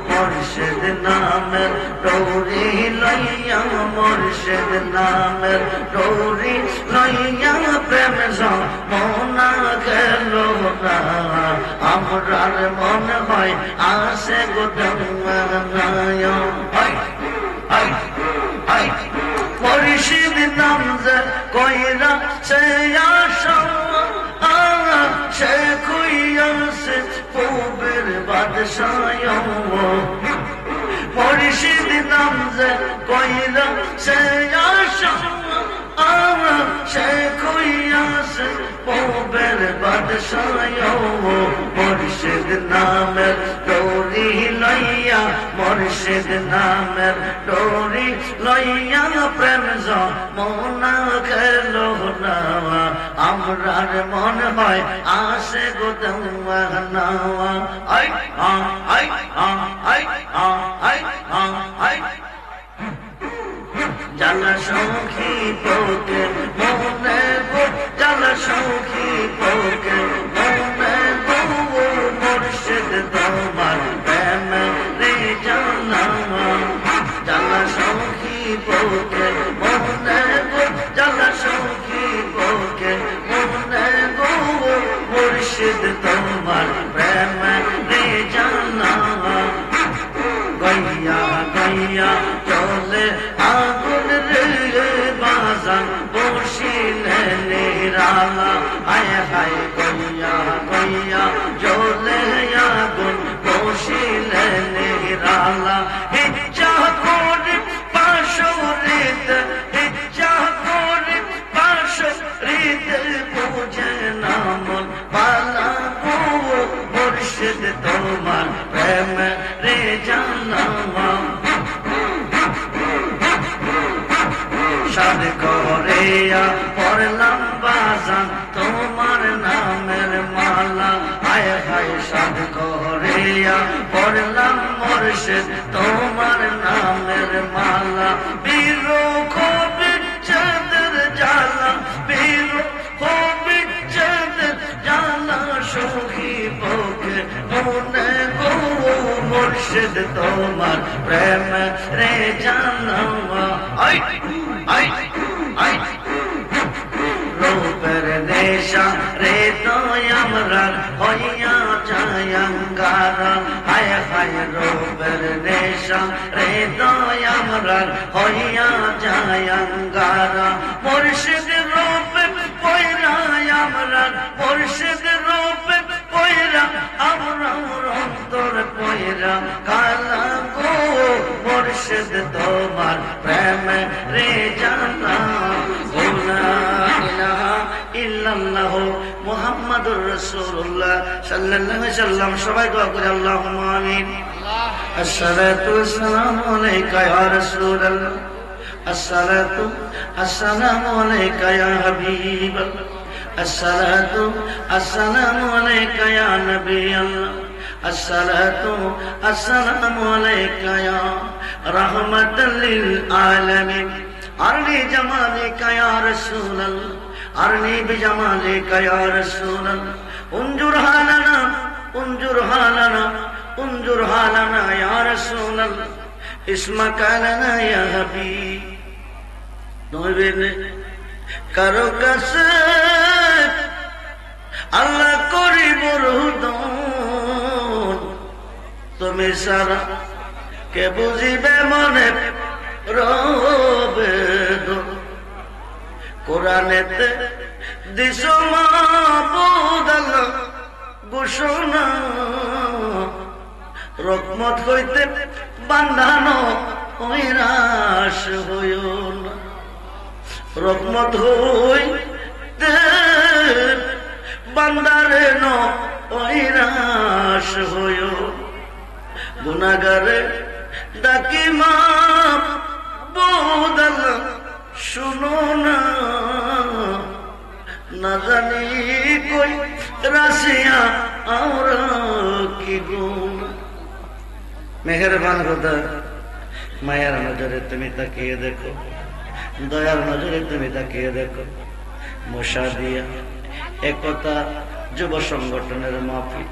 মুর্শিদ নামের ডোরি লইয়া মুর্শিদ নামের ডোরি লইয়া প্রেম মনা গেল না আমরার মনে হয় আসে গো দেওয়ানা মুর্শিদ নামজে কইরা সে আশা সে খুইয়াছে পূবের বাদশায় মুর্শিদ নামজে কইরা সে আশা সে খুইয়াছে পূবের বাদশায় মুর্শিদ নামের ডোরি লইয়া মুর্শিদ নামের ডোরি লইয়া প্রেম মনা খেলো না আমরার মনে হয় আসে গো দেওয়ানা I I I I I জালা সখী পোকে মনে গো জালা সখী পোকে মনে গো মুর্শিদ তোমার প্রেম রে জানা জালা সখী পোকে মনে গো জালা সখী পোকে মনে গো মুর্শিদ তোমার প্রেম রে জানা গইয়া গইয়া চলে আগুন রে বাজান বসিলে নিরালা হায় হায় গইয়া গইয়া চলে আগুন বসিলে নিরালা ইচ্ছা করে পাশরিত ইচ্ছা করে পাশরিত বুঝে নাম পালা গো মুর্শিদ তোমার প্রেম রে জানা সাদ করিয়া পড়লাম বাজান তোমার মালা হায় হায় সাদ করিয়া পড়লাম মুর্শিদ তোমার নামের মালা বিরহ বিচ্ছেদের জ্বালা বিরহ বিচ্ছেদের জ্বালা সখী বুকে মনে গো মুর্শিদ তোমার প্রেম রে জানা আই আই আই রূপের নেশা রে তো আমরা হইয়া যায়ঙ্গার হায় হায় রূপের নেশা রে তো আমরা হইয়া যায়ঙ্গার মুর্শিদ রূপে পয়রা আমরা মুর্শিদ রূপে পয়রা আমরা অন্তর পয়রা কালা গো মুর্শিদ তোমার প্রেম রে জানা লা ইলাহা ইল্লাল্লাহ মুহাম্মাদুর রাসূলুল্লাহ সাল্লাল্লাহু আলাইহি ওয়াসাল্লাম। সবাই দোয়া করে আল্লাহুম্মা আমিন। আসসালাতু ওয়াসসালামু আলাইকা ইয়া রাসূলুল্লাহ আসসালাতু আসসালামু আলাইকা ইয়া হাবিবাল্লাহ আসসালাতু আসসালামু আলাইকা ইয়া নবিয়াল্লাহ আসসালাতু আসসালামু আলাইকা ইয়া রাহমাতাল লিল আলামিন আরনি জামালিকা ইয়া রাসূলুল্লাহ আরনি বিজামালিকা ইয়া রাসূলুল্লাহ উনজুর হালানা উনজুর হালানা উনজুর হালানা ইয়া রাসূলুল্লাহ ইসমাকা লানা ইয়া হাবিব। নবীর কারো কাছে আল্লাহ করিব রুদন তুমি সারা কে বুঝিবে মনে রবেদন কোরআনেতে দিস মাবুদ আল্লাহ ঘোষণা রহমত হইতে বান্ধানো হইরাস হইও না রহমত হইতে বান্দারে নৈরাশ হইও গুনাহগারে ডাকি মাপ বদল শুনো না না জানি কই রাশিয়া আমরা কি গুণ। মেহেরবান খোদা মায়ার নজরে তুমি তাকিয়ে দেখো দয়ার নজরে তুমি তাকিয়ে দেখো মশা দিয়া একতা যুব সংগঠনের মাহফিল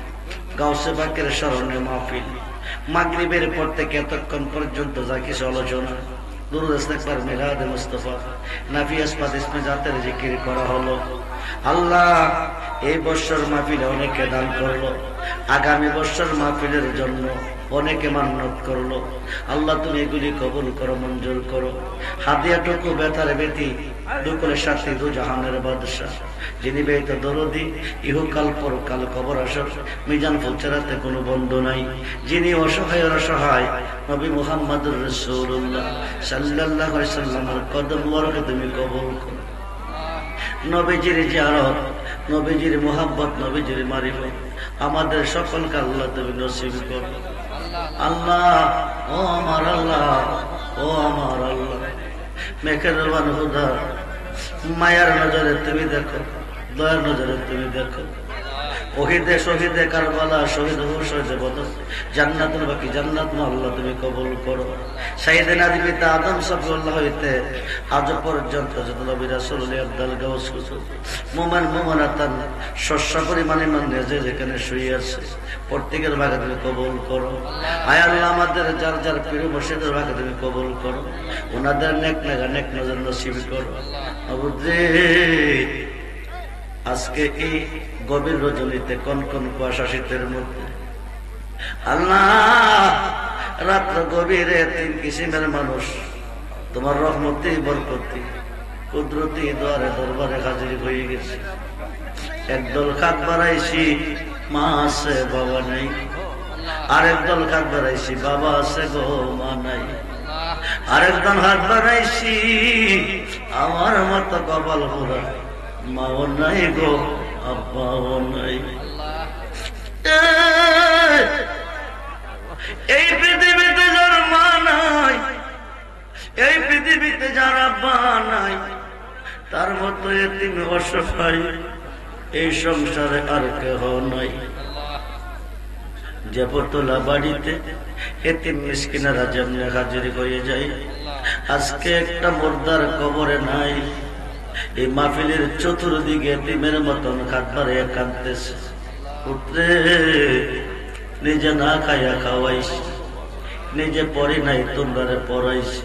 গাউসে পাকের স্মরণে মাহফিল মাগরিবের পর থেকে এতক্ষণ পর্যন্ত যা কিছু আলোচনা দুরূদ ইস্তিগফার মিলাদ মুস্তাফা নাফি আসবাত ইসমে জাতের জিকির করা হলো। আল্লাহ এই বছর মাহফিলে অনেকে দান করলো আগামী বছর মাহফিলের জন্য অনেকে মান্নত করলো। আল্লাহ তুমি এগুলি কবুল করো মঞ্জুর করো। হাদিয়াটুকু বেতার বেতি দুকুলের সাথে দু জাহানের বাদশাহ যিনি বেত দরদি ইহকাল পরকাল কবর আসর মিজান ফুলচেরাতে কোনো বন্ধ নাই যিনি অসহায়ের অসহায় নবী মুহাম্মদুর রাসূলুল্লাহ সাল্লাল্লাহু আলাইহি ওয়াসাল্লামের কদম মোবারকে তুমি কবুল করো। নবীজির জিয়ারত নবীজির মুহাব্বত নবীজির মারিফত আমাদের সকলকে আল্লাহ তুমি নসিব করো। আল্লাহ ও আমার আল্লাহ ও আমার আল্লাহ মেহেরবান খোদা মায়ার নজরে তুমি দেখো দয়ার নজরে তুমি দেখো ওহিদে শহীদে কারবালা শহীদ হুসেন বদর জান্নাতুল বাকি জান্নাত আল্লাহ তুমি কবুল করো। সাইয়েদনা পিতা আদম সাফিউল্লাহ হইতে আজ পর্যন্ত যত নবী রাসূল আব্দুল গাউস কুতুব মুমিন মুমিনাতান শস্য পরিমাণে মানে যে যেখানে শুয়ে আছে প্রত্যেকের ভাগে তুমি কবুল করো। আয় আল্লাহ আমাদের যার যার প্রিয় মুর্শিদের ভাগে তুমি কবুল করো ওনাদের নেক নজর নসিব করো। আবুদে আজকে এই গভীর রজনীতে কনকন কুয়াশা শীতের মধ্যে আল্লাহ রাত্র গভীরে তিন কিসিমের মানুষ তোমার রহমতি বরকতি কুদরতি দ্বারে দরবারে হাজির হয়ে গেছে। একদল খাত বাড়াইছি মা আছে বাবা নাই আরেক দল খাত বাড়াইছি বাবা আছে গো মা নাই আরেক দল হাত বাড়াইছি আমার মতো কপাল পুরা মাও নাই গো আব্বাও নাই। এই পৃথিবীতে যার মা নাই এই পৃথিবীতে যার আব্বা নাই তার মতো এতিম অসহায় এই সংসারে আর কেহ নাই। যে বোতলা বাড়িতে এতিম মিসকিনারা যেমনে হাজির হয়ে যায়, আজকে একটা মুর্দার কবরে নাই। এই মাহফিলের চতুর্দিকে এতিমের মতন খাট বাড়িয়ে কাঁদতেছে। পুত্রে, নিজে না খাইয়া খাওয়াইছি, নিজে পড়ি নাই তোমরারে পড়াইছি,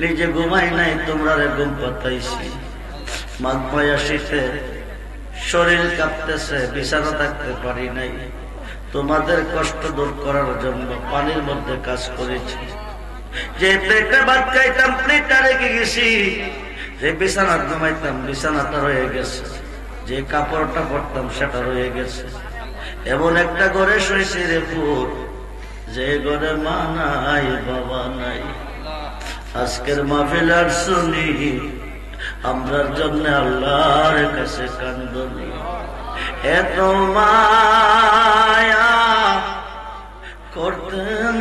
নিজে ঘুমাই নাই তোমরারে ঘুম পাতাইছি। মাঘ মায়া শীতে শরীর কাঁপতেছে, বিছানা থাকতে পারি নাই। তোমাদের কষ্ট দূর করার জন্য পানির মধ্যে কাজ করেছি। যে পেটে ভাত খাইতাম প্লেটটা রেখে গেছি, যে বিছানা ঘুমাইতাম বিছানাটা রয়ে গেছে, যে কাপড়টা পরতাম সেটা রয়ে গেছে। এমন একটা ঘরে শুয়েছি রে পুত, যে ঘরে মা নাই বাবা নাই। আজকের মাহফিল আর শুনি আমরার জন্য আল্লাহর কাছে কান্দনি। এত মায়া করতেন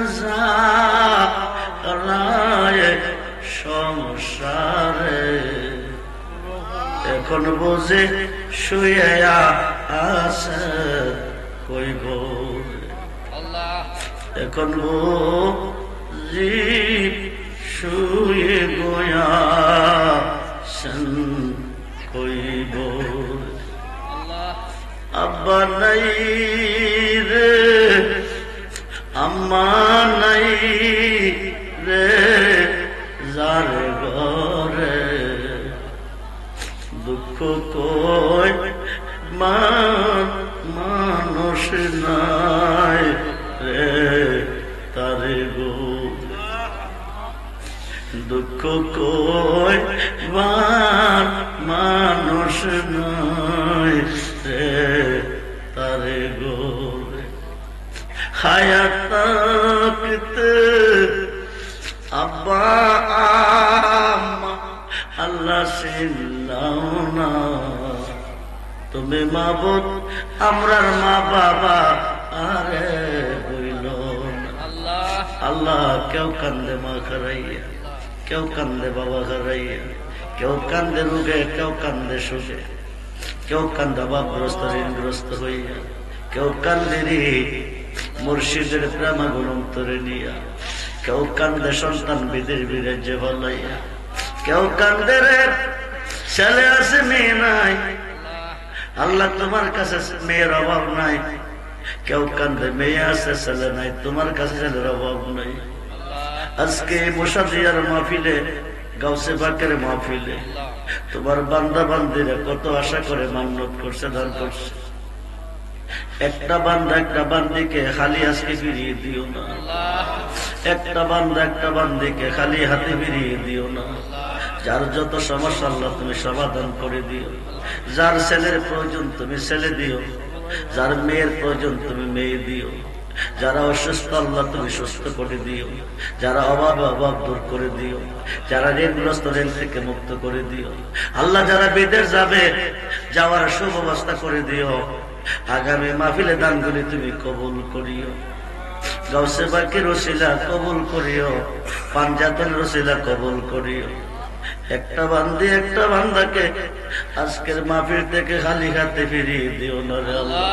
সংসারে, এখন বুঝে শুয়ে আছে কই গো, এখন বুঝি শুয়ে গোয়া কইব। আব্বা নাই রে, আম্মা নাই রে, যার ঘরে দুঃখ কই মানুষ নাই রে, তারে গো দুঃখ কই মানুষ নাই রে, তারে গো হায়াত থাকতে আব্বা আম্মা আল্লাহ চিনলাম না। তুমি মাবুদ আমরার মা বাবা আরে বইল না। আল্লাহ কেউ কান্দে মা খারাইয়া, কেউ কান্দে বাবা হারাইয়া, কেউ কান্দে রোগে, কেউ কান্দে সুখে, কেউ কান্দে অভাবগ্রস্ত ঋণগ্রস্ত হইয়া, কেউ কান্দে রে মুর্শিদের প্রেমাগুণ অন্তরে নিয়া, কেউ কান্দে সন্তান বিদের বিরাজ্যে বলাইয়া, কেউ কান্দে রে ছেলে আছে মেয়ে নাই। আল্লাহ তোমার কাছে মেয়ের অভাব নাই। কেউ কান্দে মেয়ে আছে ছেলে নাই, তোমার কাছে ছেলের অভাব নাই। আজকে মুসাদিয়ার মাহফিলে, গাউসে পাকের মাহফিলে তোমার বান্দা বান্দিরা কত আশা করে মান্নত করছে, দান করছে। একটা বান্দা একটা বান্দিকে খালি আজকে ফিরিয়ে দিও না। একটা বান্দা একটা বান্দিকে খালি হাতে ফিরিয়ে দিও না। যার যত সমস্যা আল্লাহ তুমি সমাধান করে দিও। যার ছেলের প্রয়োজন তুমি ছেলে দিও, যার মেয়ের প্রয়োজন তুমি মেয়ে দিও। যারা অসুস্থ আল্লাহ তুমি সুস্থ করে দিও। যারা অভাবে অভাব দূর করে দিও। যারা ঋণগ্রস্ত ঋণ থেকে মুক্ত করে দিও। আল্লাহ যারা বিদেশ যাবে যাওয়ার সুব্যবস্থা করে দিও। আগামী মাহফিলে দানগুলি তুমি কবুল করিও। গাউসে পাকের ওসিলা কবুল করিও, পাঞ্জাতের ওসিলা কবুল করিও। একটা বান্দি একটা বান্দাকে আজকের মাহফিল থেকে খালি হাতে ফিরিয়ে দিও না রে আল্লাহ।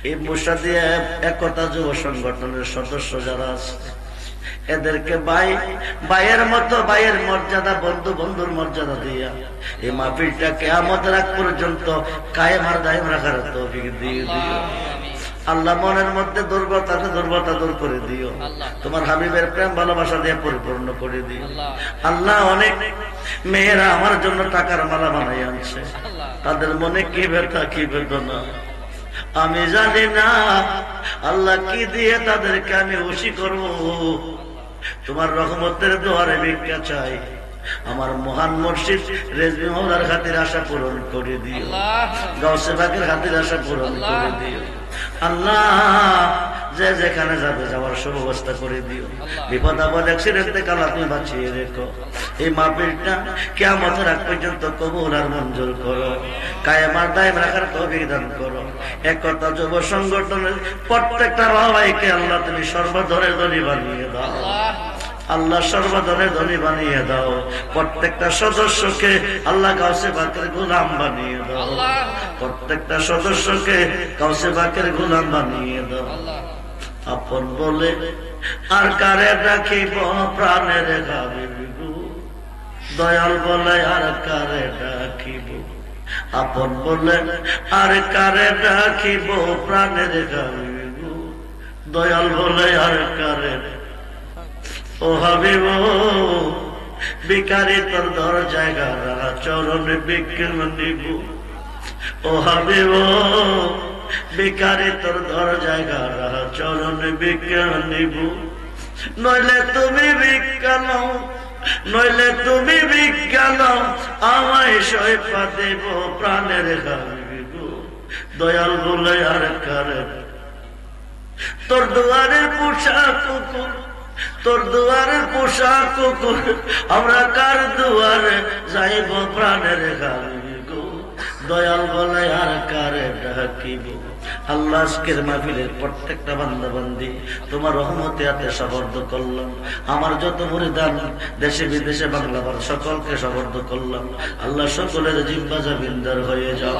এই মুসাদিয়া একতা যুব সংগঠনের সদস্য যারা আছে এদেরকে ভাইয়ের মতো, ভাইয়ের মর্যাদা, বন্ধু বন্ধুর মর্যাদা দিয়া এই মাহফিলটা কিয়ামতের আগ পর্যন্ত কায়েম আর দায়েম রাখার তৌফিক দিয়ে দিও। আল্লাহ মনের মধ্যে দুর্বলতা দূর করে দিও। তোমার হাবিবের প্রেম ভালোবাসা দিয়ে পরিপূর্ণ করে দিও। আল্লাহ অনেক মেয়েরা আমার জন্য টাকার মালা বানাই আনছে, তাদের মনে কি ব্যথা কি বেদনা আমি জানি না। আল্লাহ কি দিয়ে তাদেরকে আমি খুশি করব। তোমার রহমতের দুয়ারে ভিক্ষা চাই। আমার মহান মুর্শিদ রেজবি মাওলার খাতির আশা পূরণ করে দিও। গাউসে পাকের খাতির আশা পূরণ করে দিও। আল্লাহ যে যেখানে যাবে যাওয়ার সুব্যবস্থা করে দিও। বিপদ আপদ অ্যাক্সিডেন্ট থেকে আল্লাহ তুমি বাঁচিয়ে রেখো। এই মাহফিলটা কিয়ামতের আগ পর্যন্ত কবুল আর মঞ্জুর করো। কায়েম আর দায়েম রাখার তৌফিক দান করো। একতা যুব সংগঠনের প্রত্যেকটা ভাইকে আল্লাহ তুমি সর্বধরে ধনী বানিয়ে দাও। আল্লাহ সর্বধনে ধনী বানিয়ে দাও, প্রত্যেকটা সদস্যকে আল্লাহ গাউসে পাকের গোলাম বানিয়ে দাও, প্রত্যেকটা সদস্যকে গাউসে পাকের গোলাম বানিয়ে দাও। আপন বলে আর কারে ডাকিব প্রাণের হাবিব, দয়াল বলে আর কারে ডাকিব, আপন বলে আর কারে ডাকিব প্রাণের হাবিব, দয়াল বলে আর কারে। ও হাবিব ভিখারি তোর দর জায়গা চরণে বিক্রম নিব, ও হাবিব ভিখারি তোর দর জায়গা চরণে বিক্রম নিব, নইলে তুমি ভিক্ষা নাও, নইলে তুমি ভিক্ষা নাও, আমায় সইপা দেব প্রাণের হাবিব, দয়াল বলে আর কারে। তোর দুয়ারের পোষা কুকুর, তোর দুয়ারের পোষা কুকুর, আমরা কার দুয়ারে যাইব প্রাণের হাবিব, দয়াল বলে আর কারে ডাকিব। আল্লাহ আজকের মাহফিলের প্রত্যেকটা বান্দা বান্দি তোমার রহমতে হাতে সবর্দ করলাম। আমার যত মুরিদান দেশে বিদেশে বাংলা ভাষা সকলকে সবর্দ করলাম। আল্লাহ সকলের জিম্বা জামিনদার হয়ে যাও,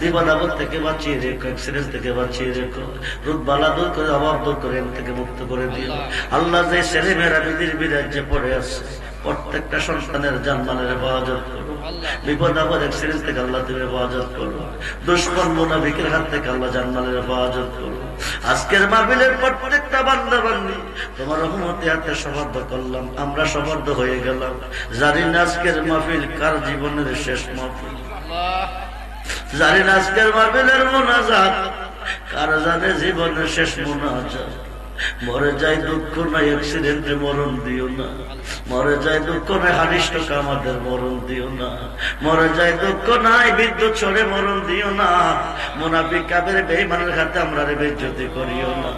বিপদ আপদ থেকে বাঁচিয়ে রেখো, অ্যাক্সিডেন্ট থেকে বাঁচিয়ে রেখো, রোগ বালা দূর করে অভাব দূর করে এর থেকে মুক্ত করে দিও। আল্লাহ যে ছেলে মেয়েরা বিধির বিরাজ্যে পড়ে আছে প্রত্যেকটা সন্তানের জানমালের হেফাজত করো, বিপদ আপদ অ্যাক্সিডেন্ট থেকে আল্লাহ তুমি হেফাজত করো, দুশমন মুনাফিকের হাত থেকে আল্লাহ জানমালের হেফাজত করো। আজকের মাহফিলের প্রত্যেকটা বান্দা বান্দি তোমার রহমতে হাতে সবর্দ করলাম, আমরা সবর্দ হয়ে গেলাম। জানি না আজকের মাহফিল কার জীবনের শেষ মাহফিল, জানি না আজকের মাহফিলের মুনাজাত কার জানে জীবনের শেষ মুনাজাত। মরে যায় দুঃখ নাই অ্যাক্সিডেন্টে মরণ দিও না, মরে যায় দুঃখ নাই হানিষ্টকে আমাদের মরণ দিও না, মরে যায় দুঃখ নাই বিদ্যুৎ ছড়ে মরণ দিও না, মুনাফিক কাফের বেঈমানের হাতে আমরা বেইজ্জতি করিও না।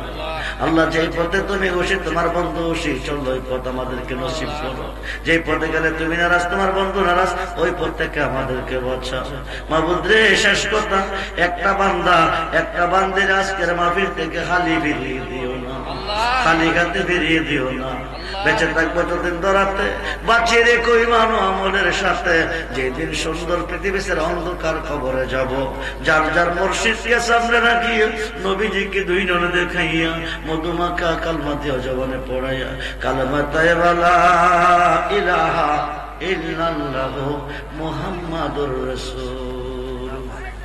আল্লাহ যেই পথে তুমি খুশি তোমার বন্ধু খুশি চলো ওই পথ আমাদেরকে নসিব করো, যেই পথে গেলে তুমি নারাজ তোমার বন্ধু নারাজ ওই পথ থেকে আমাদেরকে বাঁচাও। মাহবুব রে শেষ কথা, একটা বান্দা একটা বান্দির আজকের মাহফিল থেকে খালি ফিরিয়ে দিও না, খালি হাতে ফিরিয়ে দিও না। বেঁচে থাকবো যতদিন ধরাতে বাঁচিয়ে রেখো ইমান ও আমলের সাথে, যেদিন সুন্দর পৃথিবীর অন্ধকার খবরে যাব, যার যার মুর্শিদকে সামনে রাখিয়া নবীজিকে দুই ননে দেখাইয়া মধুমাখা কালমা দিয়ে জবানে পড়াইয়া কালমা তাইবা লা ইলাহা ইল্লাল্লাহু মুহাম্মাদুর রাসূল।